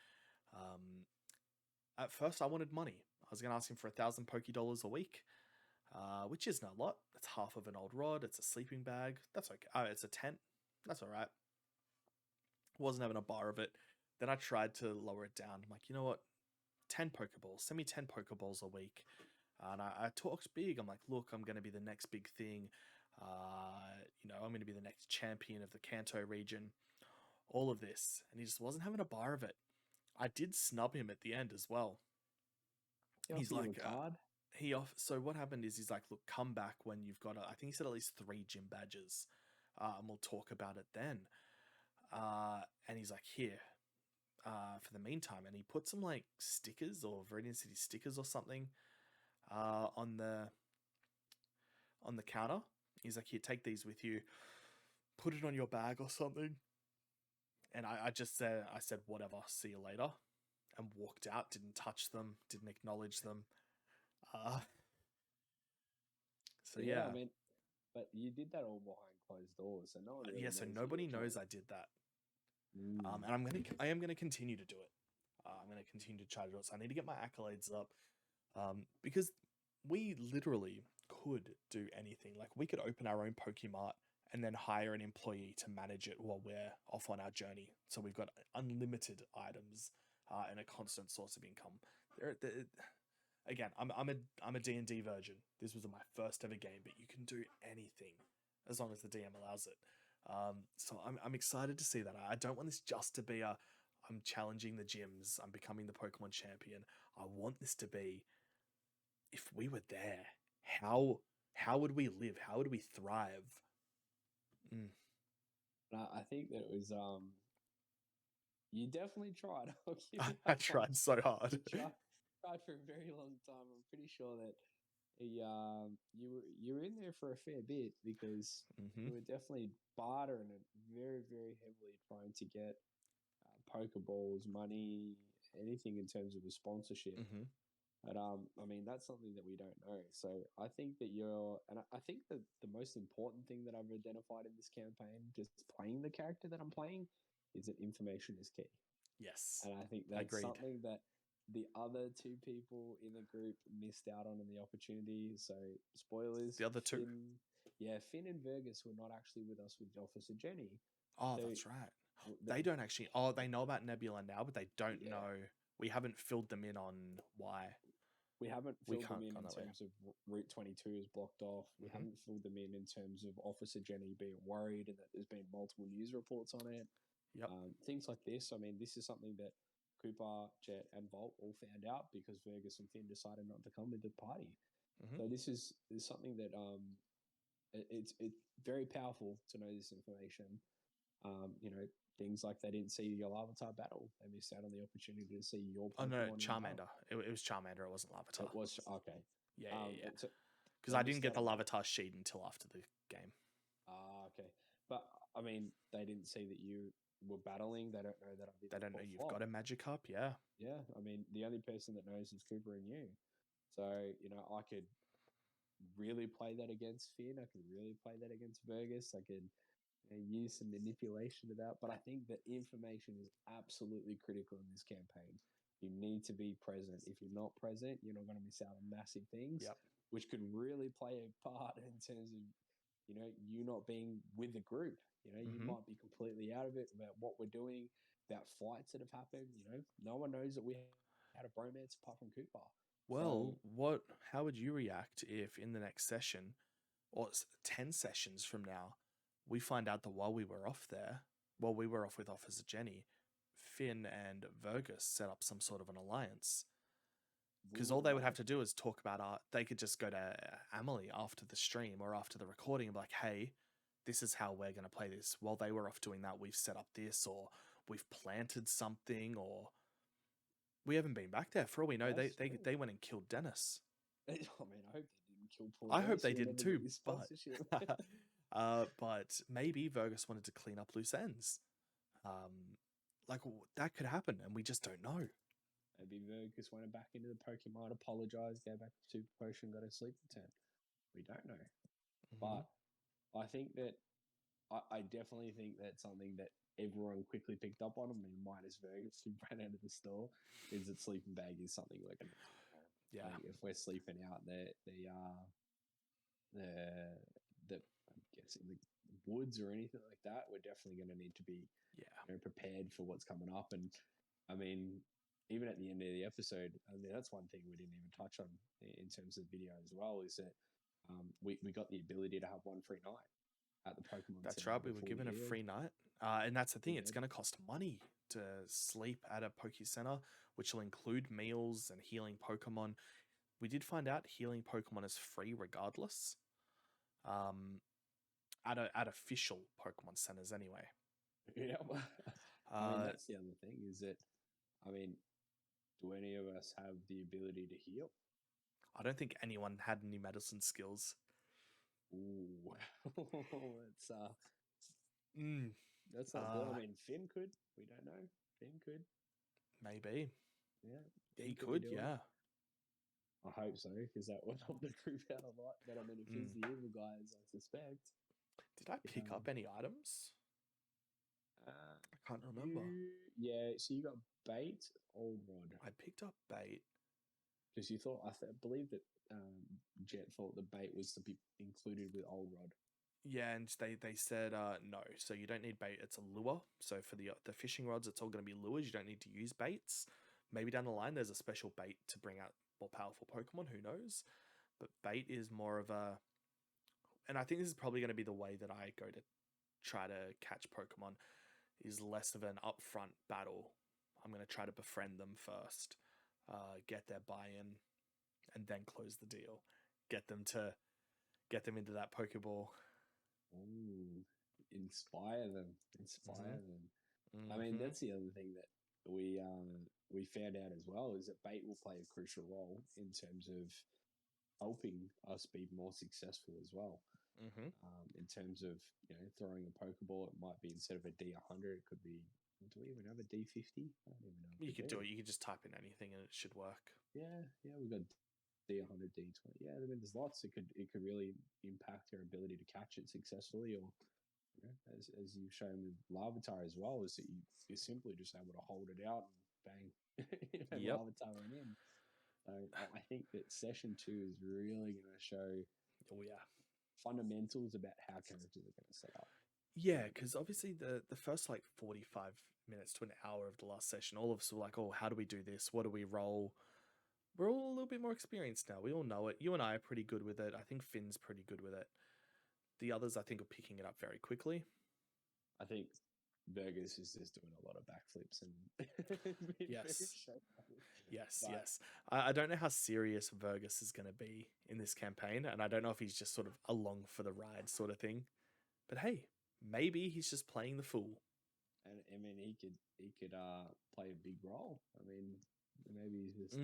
At first, I wanted money. I was going to ask him for 1,000 $1,000 a week, which isn't a lot. That's half of an old rod. It's a sleeping bag. That's okay. It's a tent. That's all right. Wasn't having a bar of it. Then I tried to lower it down. I'm like, you know what? 10 Pokeballs. Send me 10 Pokeballs a week. And I talked big. I'm like, look, I'm going to be the next big thing. I'm going to be the next champion of the Kanto region. All of this. And he just wasn't having a bar of it. I did snub him at the end as well. He's like, so what happened is he's like, look, come back when you've got, I think he said at least 3 gym badges. And we'll talk about it then. And he's like, here, for the meantime. And he put some like stickers or Viridian City stickers or something on the counter. He's like, here, take these with you. Put it on your bag or something. And I just said, whatever, see you later, and walked out. Didn't touch them, didn't acknowledge them. Uh, so Yeah, I yeah, mean, but you did that all behind closed doors, so no one really yeah. So knows that nobody you're trying. knows I did that. Mm. And I am gonna continue to do it. I'm gonna continue to try to do it. So I need to get my accolades up, because we literally could do anything. Like we could open our own Pokemart and then hire an employee to manage it while we're off on our journey. So we've got unlimited items and a constant source of income. Again, I'm a D&D virgin. This was my first ever game, but you can do anything as long as the DM allows it. So I'm excited to see that. I don't want this just to be a I'm challenging the gyms. I'm becoming the Pokemon champion. I want this to be, if we were there, how would we live? How would we thrive? Mm. I think that it was you definitely tried. I'll give you I that one. tried so hard. You tried for a very long time. I'm pretty sure that you were in there for a fair bit because Mm-hmm. you were definitely bartering it very, very heavily, trying to get Pokeballs, money, anything in terms of a sponsorship. Mm-hmm. But I mean, that's something that we don't know. So I think that I think that the most important thing that I've identified in this campaign, just playing the character that I'm playing, is that information is key. Yes. And I think that's Agreed. something that the other two people in the group missed out on in the opportunity. So spoilers. The other two? Finn and Vergus were not actually with us with Officer Jenny. Oh, So that's right. They don't actually. Oh, they know about Nebula now, but they don't Yeah. know. We haven't filled them in on why. We haven't We filled them can't in go that way. terms of Route 22 is blocked off. We Mhm. haven't filled them in terms of Officer Jenny being worried and that there's been multiple news reports on it. Yep. Things like this. I mean, this is something that Cooper, Jet, and Volt all found out because Vergus and Finn decided not to come with the party. Mhm. So this is something that it's very powerful to know this information. You know, things like they didn't see your Larvitar battle. They missed out on the opportunity to see your Pokemon. Oh no, in Charmander. battle. It was Charmander. It wasn't Larvitar. It was okay. Yeah. So Because they I didn't missed get out the on that. Larvitar sheet until after the game. Okay. But I mean, they didn't see that you were battling. They don't know that I did. They don't know you've got a Magikarp. Yeah. Yeah. I mean, the only person that knows is Cooper and you. So you know, I could really play that against Finn. I could really play that against Vergus. I could use some manipulation of that. But I think that information is absolutely critical in this campaign. You need to be present. If you're not present, you're not going to miss out on massive things, Yep. which could really play a part in terms of, you know, you not being with the group. You know, you Mhm. might be completely out of it about what we're doing, about fights that have happened. You know, no one knows that we had a bromance apart from Cooper. Well, how would you react if in the next session, or 10 sessions from now, we find out that while we were off with Officer Jenny, Finn and Vergus set up some sort of an alliance? Because all they would have to do is talk about they could just go to Amelie after the stream or after the recording and be like, hey, this is how we're going to play this. While they were off doing that, we've set up this, or we've planted something, or we haven't been back there. For all we know, they went and killed Dennis. I mean, I hope they didn't kill poor I hope Dennis. they You'll didn't never get too, your sponsorship. but maybe Vergus wanted to clean up loose ends. Like that could happen, and we just don't know. Maybe Vergus went back into the Pokemon, apologized, go back to Super Potion, got a sleeping tent. We don't know. Mhm. But I think that I definitely think that's something that everyone quickly picked up on. I mean, minus Vergus, who ran out of the store, is that sleeping bag is something we're going to need. Yeah. Like if we're sleeping out the I'm guessing the woods or anything like that, we're definitely going to need to be prepared for what's coming up. And I mean, even at the end of the episode, I mean, that's one thing we didn't even touch on in terms of video as well, is that we got the ability to have one free night at the Pokemon That's Center right. We were given a free night. And that's the thing. It's going to cost money to sleep at a Poke Center, which will include meals and healing Pokemon. We did find out healing Pokemon is free regardless. At official Pokemon centers anyway. Yeah. I mean, that's the other thing is that, I mean, do any of us have the ability to heal? I don't think anyone had any medicine skills. Ooh, it's That's not good. I mean, Finn could. We don't know. Finn could. Maybe. Yeah. He could, yeah. I hope so, because that would help the group out a lot. But I mean, if he's the evil guy, as I suspect. Did I pick up any items? I can't remember. So you got bait, old rod. I picked up bait. Because you thought, I believe that Jet thought the bait was to be included with old rod. Yeah, and they said no. So you don't need bait. It's a lure. So for the fishing rods, it's all going to be lures. You don't need to use baits. Maybe down the line, there's a special bait to bring out more powerful Pokemon. Who knows? But bait is more of a... And I think this is probably going to be the way that I go to try to catch Pokemon, is less of an upfront battle. I'm going to try to befriend them first, get their buy-in, and then close the deal. Get them into that Pokeball. Ooh, inspire them. Mm-hmm. I mean, that's the other thing that we found out as well, is that bait will play a crucial role in terms of helping us be more successful as well. Mm-hmm. In terms of throwing a Pokeball, it might be, instead of a D100, it could be. Do we even have a D50? I don't even know. You could do it. You could just type in anything and it should work. Yeah, we've got D100, D20. Yeah, I mean, there's lots. It could really impact their ability to catch it successfully, or as you've shown with Larvitar as well, is that you're simply just able to hold it out and bang, Yep. Larvitar went in. So I think that session 2 is really going to show fundamentals about how characters are going to set up. Yeah, because obviously the first 45 minutes to an hour of the last session, all of us were like, oh, how do we do this? What do we roll? We're all a little bit more experienced now. We all know it. You and I are pretty good with it. I think Finn's pretty good with it. The others, I think, are picking it up very quickly. I think Burgess is just doing a lot of backflips and Yes. I don't know how serious Burgess is going to be in this campaign, and I don't know if he's just sort of along for the ride sort of thing. But hey, maybe he's just playing the fool. And I mean, he could play a big role. I mean, maybe he's just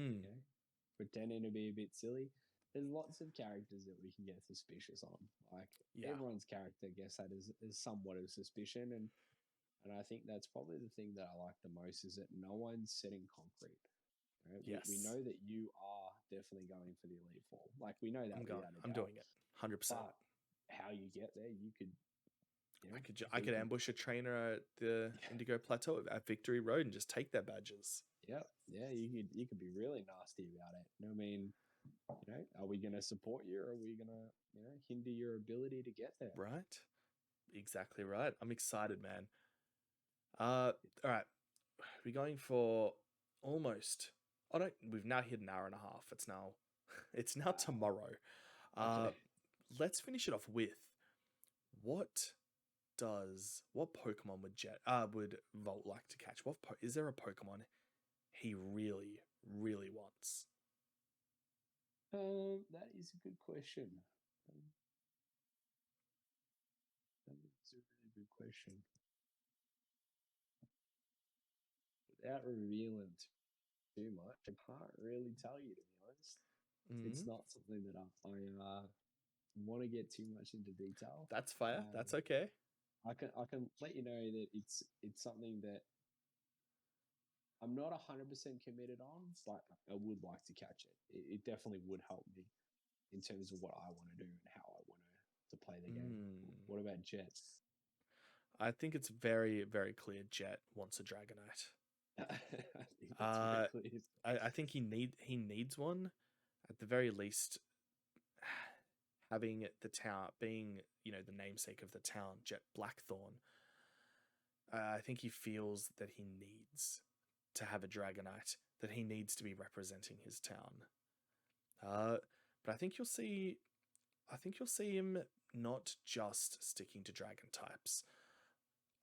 pretending to be a bit silly. There's lots of characters that we can get suspicious on. Everyone's character, I guess, that is somewhat of suspicion, and I think that's probably the thing that I like the most, is that no one's setting concrete. Right? Yes. We know that you are definitely going for the Elite Four. We know that. I'm doing it 100%. But how you get there, you could. I could ambush a trainer at the Indigo Plateau at Victory Road and just take their badges. Yep. Yeah, you could be really nasty about it. I mean, are we going to support you, or are we going to hinder your ability to get there? Right. Exactly right. I'm excited, man. All right. We're going for almost... we've now hit an hour and a half. It's now tomorrow. Okay. Let's finish it off with what Pokemon would Volt like to catch? Is there a Pokemon he really, really wants? That is a good question. That is a really good question. Without revealing too much, I can't really tell you, to be honest. Mm-hmm. It's not something that I want to get too much into detail. That's fair. That's okay. I can let you know that it's something that I'm not 100% committed on, but I would like to catch it. It definitely would help me in terms of what I want to do and how I want to play the game. What about Jet? I think it's very, very clear Jet wants a Dragonite. I think he needs one. At the very least, having the town, being the namesake of the town, Jet Blackthorn, I think he feels that he needs to have a Dragonite, that he needs to be representing his town. But I think you'll see him not just sticking to dragon types.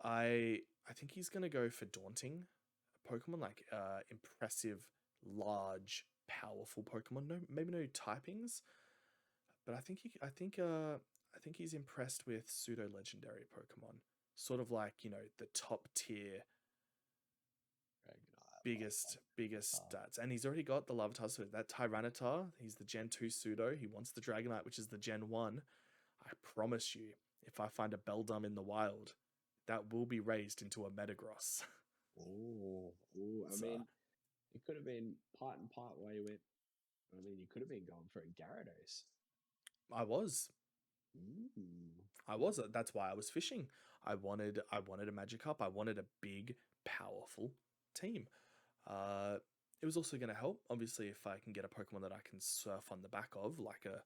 I think he's gonna go for daunting Pokemon, impressive, large, powerful Pokemon. No, maybe no typings, but I think he's impressed with pseudo legendary Pokemon, sort of the top tier, biggest stats. And he's already got the Larvitar, so that Tyranitar, he's the Gen 2 pseudo. He wants the Dragonite, which is the Gen 1. I promise you, if I find a Beldum in the wild, that will be raised into a Metagross. Oh, I So, mean, it could have been part and part where you went. I mean, you could have been going for a Gyarados. I was. Mm. That's why I was fishing. I wanted a Magikarp. I wanted a big, powerful team. It was also going to help, obviously, if I can get a Pokemon that I can surf on the back of, like a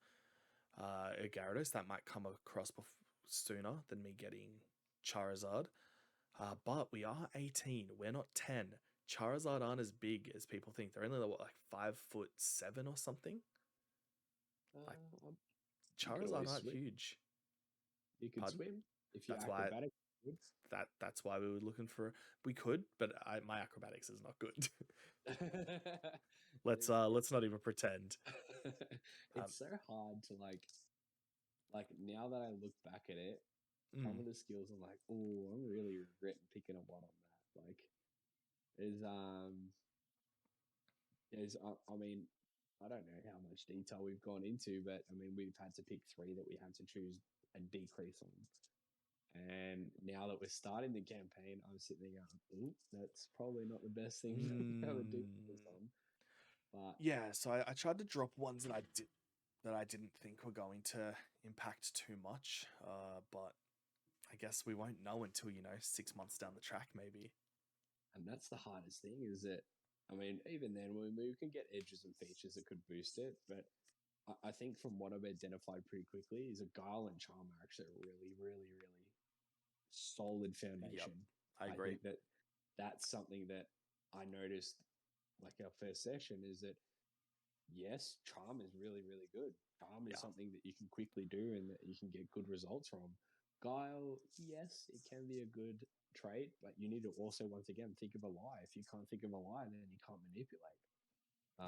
Gyarados, that might come across sooner than me getting Charizard. But we are 18. We're not 10. Charizard aren't as big as people think. They're only like 5'7" or something. Like Uh, you could Charizard always aren't swim. huge. You could Pardon? swim if you're That's why acrobatic. that's why we were looking for. We could, but my acrobatics is not good. Let's not even pretend. It's so hard to like now that I look back at it, some Mm, of the skills I'm like, oh, I'm really regretting picking up one on that. Like there's I mean, I don't know how much detail we've gone into, but I mean we've had to pick three that we had to choose a decrease on. And now that we're starting the campaign, I'm sitting there going, "Ooh, that's probably not the best thing to have a decrease on." But yeah, so I tried to drop ones that I didn't think were going to impact too much. But I guess we won't know until 6 months down the track, maybe. and that's the hardest thing is that, I mean, even then we can get edges and features that could boost it, but I think from what I've identified pretty quickly is a Guile and Charm are actually a really, really, really solid Yep, foundation. I I agree. think that that's something that I noticed like our first session is that yes, Charm is really, really good. Charm is Yeah, something that you can quickly do and that you can get good results from. Guile, yes, it can be a good trait, but you need to also, once again, think of a lie. If you can't think of a lie, then you can't manipulate.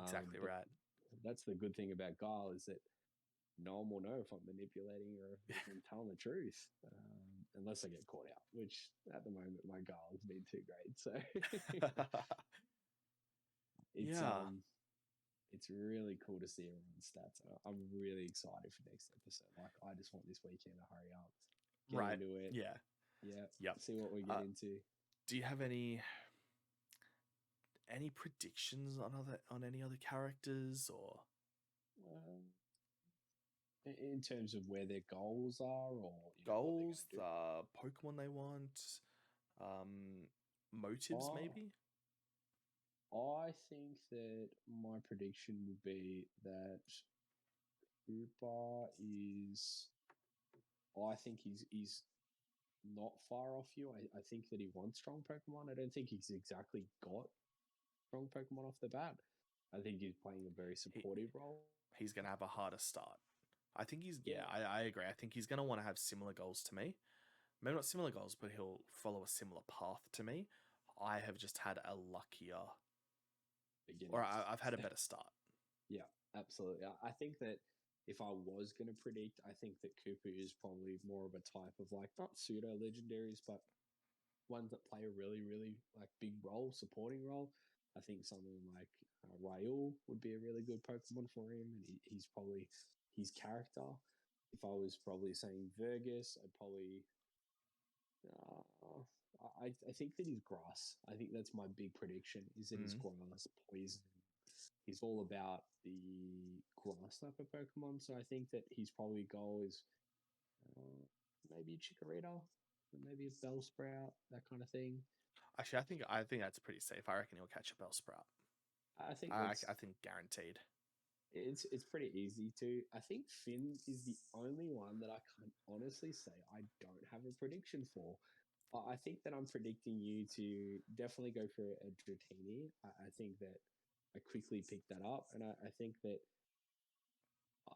exactly But right. that's the good thing about Guile is that no one will know if I'm manipulating or if I'm telling the truth, unless I get caught out, which at the moment my Guile has been too great. So it's Yeah, it's really cool to see everyone's stats. I'm really excited for next episode. Like, I just want this weekend to hurry up, get right. into it. Yeah, Yeah, yep. see what we get Uh, into. do you have any predictions on any other characters or Um, in terms of where their goals are, or what they're goals, going to do. Pokemon they want, um, motives Oh, maybe? I think that my prediction would be that Cooper is. I think he's not far off you. I think that he wants strong Pokemon. I don't think he's exactly got strong Pokemon off the bat. I think he's playing a very He supportive role. he's gonna have a harder start. I think Yeah, I agree. I think he's gonna want to have similar goals to me. Maybe not similar goals, but he'll follow a similar path to me. I have just had a luckier, or beginning. I've had a better start. Yeah, absolutely. I think that if I was going to predict, I think that Cooper is probably more of a type of like not pseudo legendaries, but ones that play a really, really like big role, supporting role. I think something like Raul would be a really good Pokemon for him, and he's probably his character. If I was probably saying Vergus, I'd probably uh, I think that he's grass. I think that's my big prediction is that he's Mm. grass, poison. He's all about the grass type of Pokemon. So I think that his probably goal is maybe Chikorita, maybe a Bellsprout, that kind of thing. Actually, I think that's pretty safe. I reckon he'll catch a Bellsprout. I think I that's I think guaranteed. it's pretty easy to. I think Finn is the only one that I can honestly say I don't have a prediction for. I think that I'm predicting you to definitely go for a Dratini. I think that I quickly picked that up, and I think that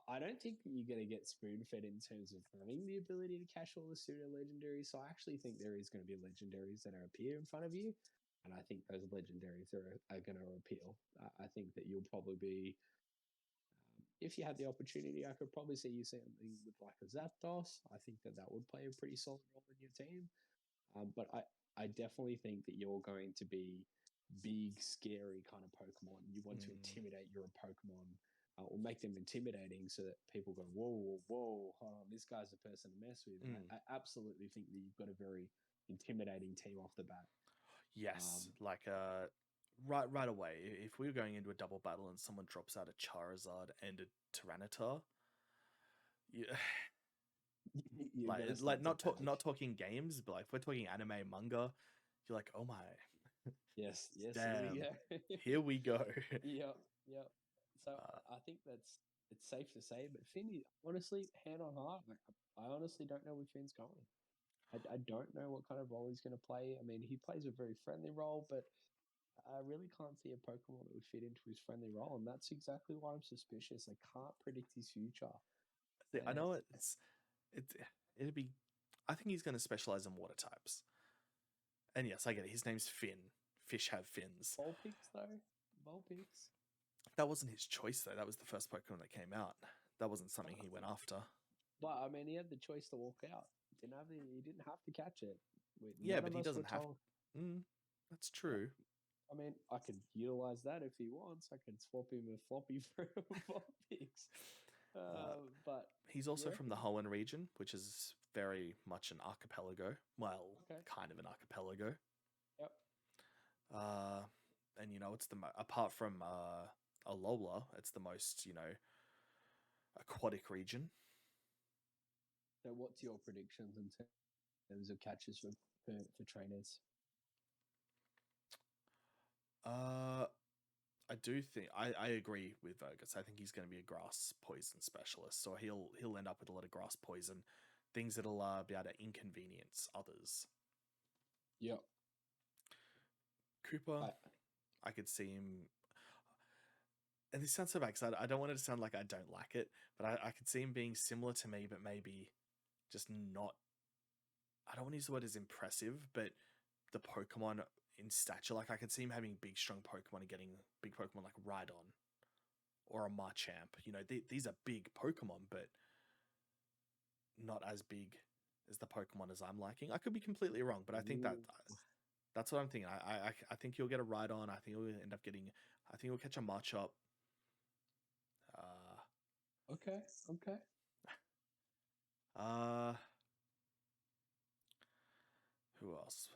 I don't think that you're going to get spoon fed in terms of having the ability to catch all the pseudo legendaries. So I actually think there is going to be legendaries that are appear in front of you, and I think those legendaries are going to appeal. I think that you'll probably be if you had the opportunity, I could probably see you something with like a Zapdos. I think that that would play a pretty solid role in your team. But I definitely think that you're going to be big, scary kind of Pokemon. You want to Mm, intimidate your Pokemon or make them intimidating so that people go, whoa, whoa, whoa, hold on, this guy's a person to mess with. And mm. I absolutely think that you've got a very intimidating team off the bat. Yes, right away. If we were going into a double battle and someone drops out a Charizard and a Tyranitar, yeah, not talking games, but like if we're talking anime manga, you're like, oh my, yes, damn, here we go. Yep. So I think it's safe to say, but Finn, honestly, hand on heart, I honestly don't know where Finn's going. I don't know what kind of role he's going to play. I mean, he plays a very friendly role, but I really can't see a Pokemon that would fit into his friendly role, and that's exactly why I'm suspicious. I can't predict his future. See, I know it'd be. I think he's going to specialize in water types. And yes, I get it. His name's Finn. Fish have fins. Vulpix, though. Vulpix. That wasn't his choice, though. That was the first Pokemon that came out. That wasn't something he went after. But I mean, he had the choice to walk out. He didn't have to catch it. Yeah, but he doesn't have. That's true. I mean, I could utilize that if he wants. I could swap him a floppy for a Vulpix. But he's also from the Hoenn region, which is very much an archipelago. Well, kind of an archipelago. Yep. And it's apart from Alola, it's the most aquatic region. So, what's your predictions in terms of catches for trainers? I do think I agree with Vergus. I think he's going to be a grass poison specialist, so he'll end up with a lot of grass poison, things that'll be able to inconvenience others. Yep. Cooper, I could see him, and this sounds so bad because I don't want it to sound like I don't like it, but I could see him being similar to me, but maybe just not. I don't want to use the word as impressive, but the Pokemon in stature, like I could see him having big, strong Pokemon and getting big Pokemon like Rhydon or a Machamp. These are big Pokemon, but not as big as the Pokemon as I'm liking. I could be completely wrong, but I think that's what I'm thinking. I think you'll get a Rhydon. I think you'll end up getting. I think you'll catch a Machop. Okay. Who else?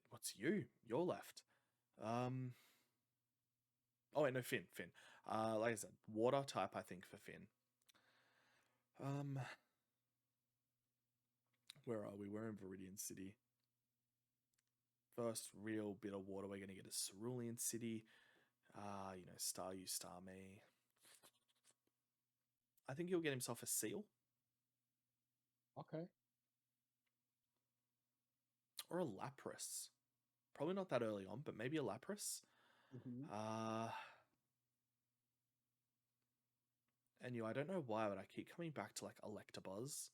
What's you? You're left. Oh wait, no, Finn. Like I said, water type. I think for Finn. Where are we? We're in Viridian City. First real bit of water we're gonna get is Cerulean City. Star You, Star Me. I think he'll get himself a seal. Okay. Or a Lapras. Probably not that early on, but maybe a Lapras. Mm-hmm. And I don't know why, but I keep coming back to like Electabuzz.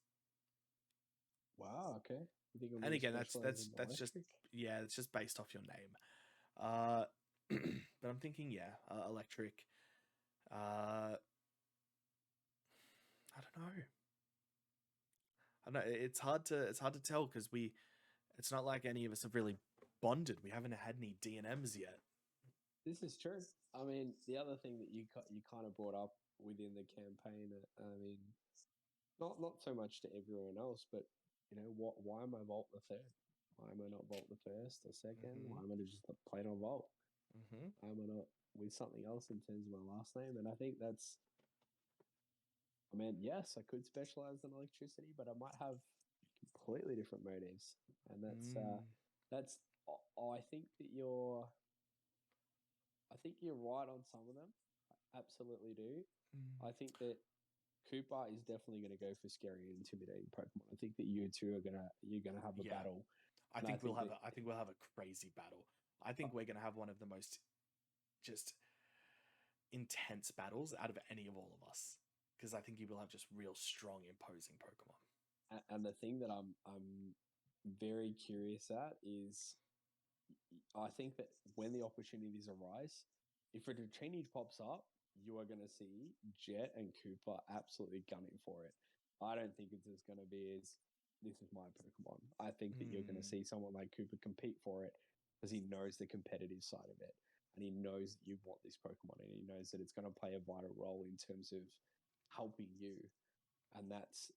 Wow. Okay. You think and again, that's just it's just based off your name. But I'm thinking, electric. I don't know. It's hard to tell because it's not like any of us have really bonded. We haven't had any DNMs yet. This is true. I mean, the other thing that you kind of brought up within the campaign, I mean, not so much to everyone else, but why am I Volt the third? Why am I not Volt the first or second? Mm-hmm. Why am I just playing on Volt? Mm-hmm. Why am I not with something else in terms of my last name? And I think that's. I mean, yes, I could specialize in electricity, but I might have completely different motives, and that's. I think that you're. I think you're right on some of them. I absolutely do. I think that Cooper is definitely going to go for scary and intimidating Pokemon. I think that you two you're gonna have a battle. I think we'll have a crazy battle. I think we're going to have one of the most just intense battles out of any of all of us, because I think you will have just real strong, imposing Pokemon. And the thing that I'm very curious at is, I think that when the opportunities arise, if a Dratini pops up, you are going to see Jet and Cooper absolutely gunning for it. I don't think it's going to be as, this is my Pokemon. I think that you're going to see someone like Cooper compete for it because he knows the competitive side of it. And he knows that you want this Pokemon, and he knows that it's going to play a vital role in terms of helping you. And that's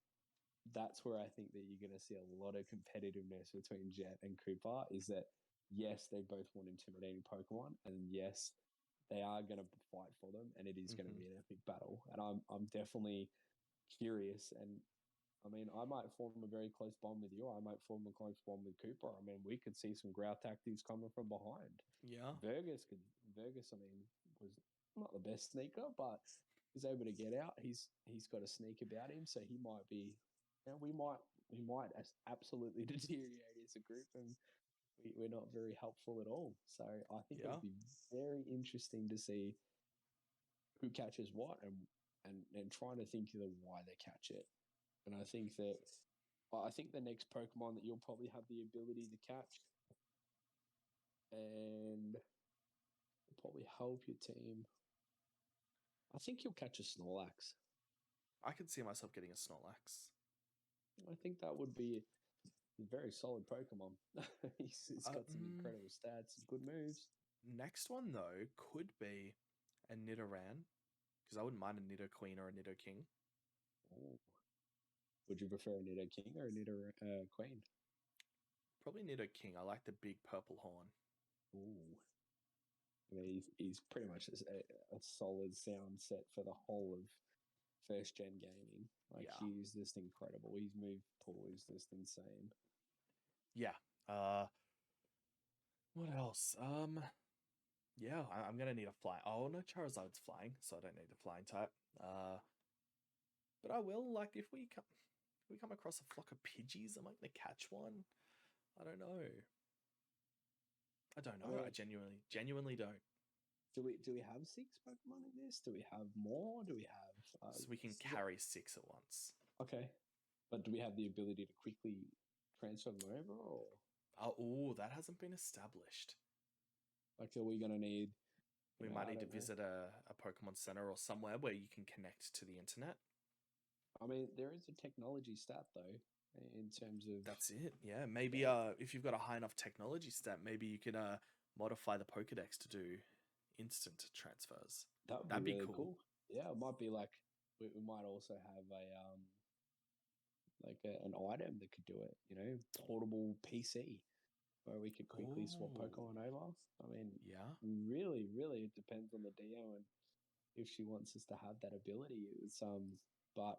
that's where I think that you're going to see a lot of competitiveness between Jet and Cooper. Is that yes, they both want intimidating Pokemon, and yes, they are going to fight for them, and it is going to be an epic battle. And I'm definitely curious. And I mean, I might form a very close bond with you. I might form a close bond with Cooper. I mean, we could see some growl tactics coming from behind. Yeah. Virgus, I mean, was not the best sneaker, but he's able to get out. He's got a sneak about him, so he might be. You know, we might absolutely deteriorate as a group, and we're not very helpful at all. So I think it'll be very interesting to see who catches what, and trying to think of the why they catch it. And I think the next Pokemon that you'll probably have the ability to catch and probably help your team. I think you'll catch a Snorlax. I could see myself getting a Snorlax. I think that would be a very solid Pokemon. He's got some incredible stats, good moves. Next one, though, could be a Nidoran, because I wouldn't mind a Nidoqueen or a Nidoking. Oh. Would you prefer a Nidoking or a Nidoqueen? Probably Nidoking. I like the big purple horn. Ooh. I mean, he's pretty much a solid sound set for the whole of first-gen gaming. Like, he's just incredible. His move pool is just insane. Yeah. What else? Yeah, I'm going to need a fly. Oh, no, Charizard's flying, so I don't need a flying type. But I will, like, if we come across a flock of Pidgeys, am I going to catch one? I don't know. I genuinely don't. Do we have 6 Pokemon in this? Do we have more? Do we have... so we can carry 6 at once. Okay. But do we have the ability to quickly transfer them over, or... Oh, that hasn't been established. Like, are we going to need... We might need to visit a Pokemon Center or somewhere where you can connect to the internet. I mean, there is a technology stat, though, in terms of... That's it, yeah. Maybe if you've got a high enough technology stat, maybe you can modify the Pokedex to do instant transfers. That'd be really cool. Yeah, it might be like... We might also have an item that could do it, you know, portable PC, where we could quickly swap Pokemon over. I mean, really, really, it depends on the DM and if she wants us to have that ability. It's but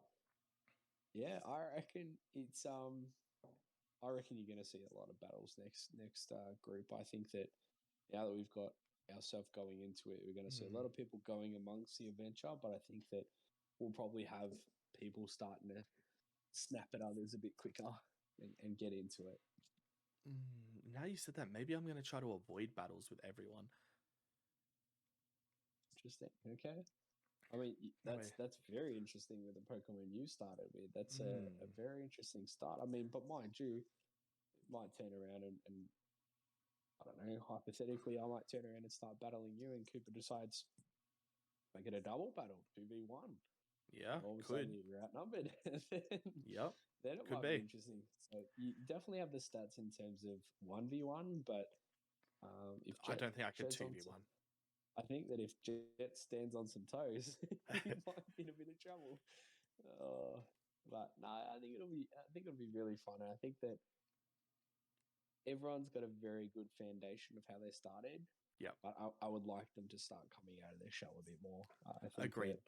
yeah, I reckon it's I reckon you're going to see a lot of battles next group. I think that now that we've got ourselves going into it, we're going to see a lot of people going amongst the adventure. But I think that we'll probably have people starting to snap at others a bit quicker and get into it. Now you said that, maybe I'm going to try to avoid battles with everyone. Interesting. Okay. I mean, that's very interesting with the Pokemon you started with. That's a very interesting start. I mean, but mind you, it might turn around and I don't know, hypothetically, I might turn around and start battling you, and Cooper decides make it a double battle, 2v1. Yeah, all of a sudden you're outnumbered. Yep. Then it might be interesting. So you definitely have the stats in terms of 1v1, but if Jet I don't think I could 2v1. I think that if Jet stands on some toes, he might be in a bit of trouble. But no, I think it'll be really fun. And I think that everyone's got a very good foundation of how they started. Yeah, but I would like them to start coming out of their shell a bit more. I think agreed.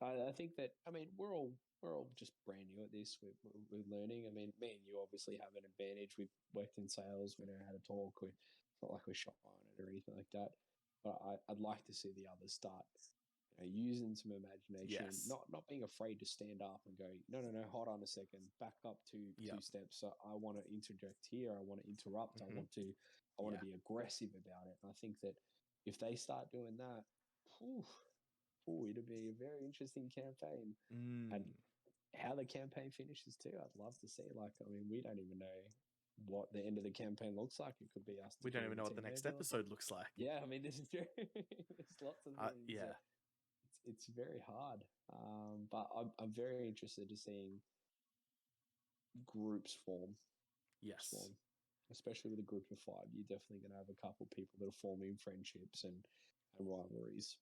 I think that, I mean, we're all just brand new at this. We're learning. I mean, me and you obviously have an advantage. We've worked in sales. We know how to talk. It's not like we're shy on it or anything like that. But I'd like to see the others start using some imagination, not being afraid to stand up and go, no, hold on a second, back up two steps. So I want to interject here. I want to interrupt. I want to be aggressive about it. And I think that if they start doing that, it'll be a very interesting campaign. And how the campaign finishes too, I'd love to see. Like, I mean, we don't even know what the end of the campaign looks like. It could be us. We don't even know what the next episode looks like. Yeah, I mean, this is true. There's lots of things. It's very hard. But I'm very interested in seeing groups form. Yes. Especially with a group of 5. You're definitely going to have a couple of people that are forming friendships and rivalries.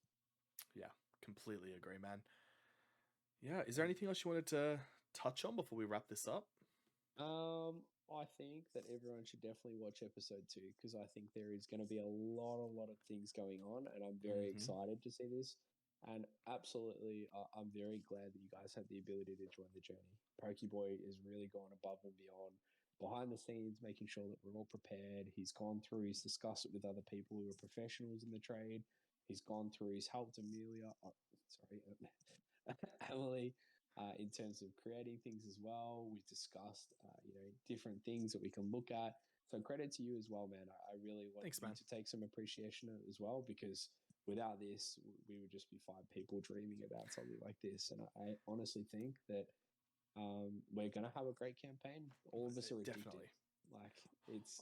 Yeah, completely agree, man. Yeah, is there anything else you wanted to touch on before we wrap this up? I think that everyone should definitely watch episode 2 because I think there is going to be a lot of things going on, and I'm very excited to see this. And absolutely, I'm very glad that you guys had the ability to join the journey. Pokeboy is really gone above and beyond behind the scenes, making sure that we're all prepared. He's gone through, he's discussed it with other people who are professionals in the trade. He's gone through, he's helped Emily, in terms of creating things as well. We've discussed, different things that we can look at. So credit to you as well, man. I really want Thanks, you man. to take some appreciation as well, because without this, we would just be 5 people dreaming about something like this. And I honestly think that we're going to have a great campaign. All of us are addicted. Definitely. Like it's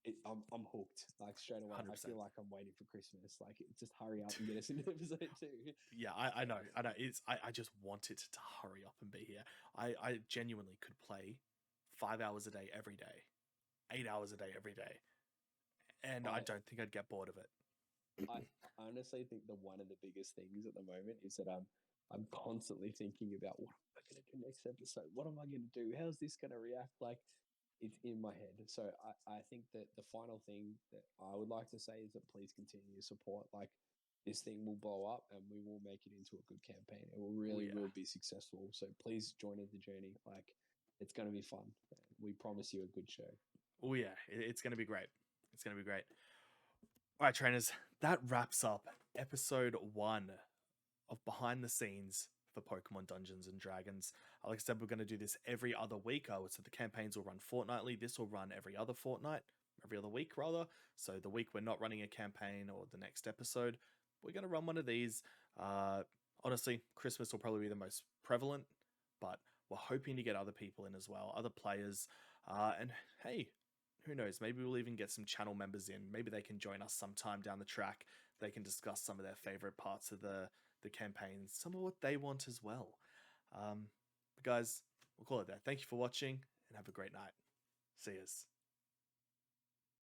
I'm hooked, like, straight away. 100%. I feel like I'm waiting for Christmas. Like, just hurry up and get us into episode 2. Yeah, I know. I just want it to hurry up and be here. I genuinely could play 5 hours a day every day, 8 hours a day every day, and I don't think I'd get bored of it. I honestly think that one of the biggest things at the moment is that I'm constantly thinking about, what am I going to do next episode? What am I going to do? How's this going to react? Like, it's in my head. So I think that the final thing that I would like to say is that please continue to support. Like, this thing will blow up and we will make it into a good campaign. It will really will be successful. So please join in the journey. Like, it's going to be fun. We promise you a good show. Oh yeah, it's going to be great. It's going to be great. All right, trainers, that wraps up episode 1 of Behind the Scenes for Pokemon Dungeons and Dragons. Like I said, we're going to do this every other week. So the campaigns will run fortnightly. This will run every other week rather. So the week we're not running a campaign, or the next episode, we're going to run one of these. Honestly, Christmas will probably be the most prevalent, but we're hoping to get other people in as well, other players. And hey, who knows? Maybe we'll even get some channel members in. Maybe they can join us sometime down the track. They can discuss some of their favorite parts of the campaigns, some of what they want as well. But guys, we'll call it there. Thank you for watching, and have a great night. See yous.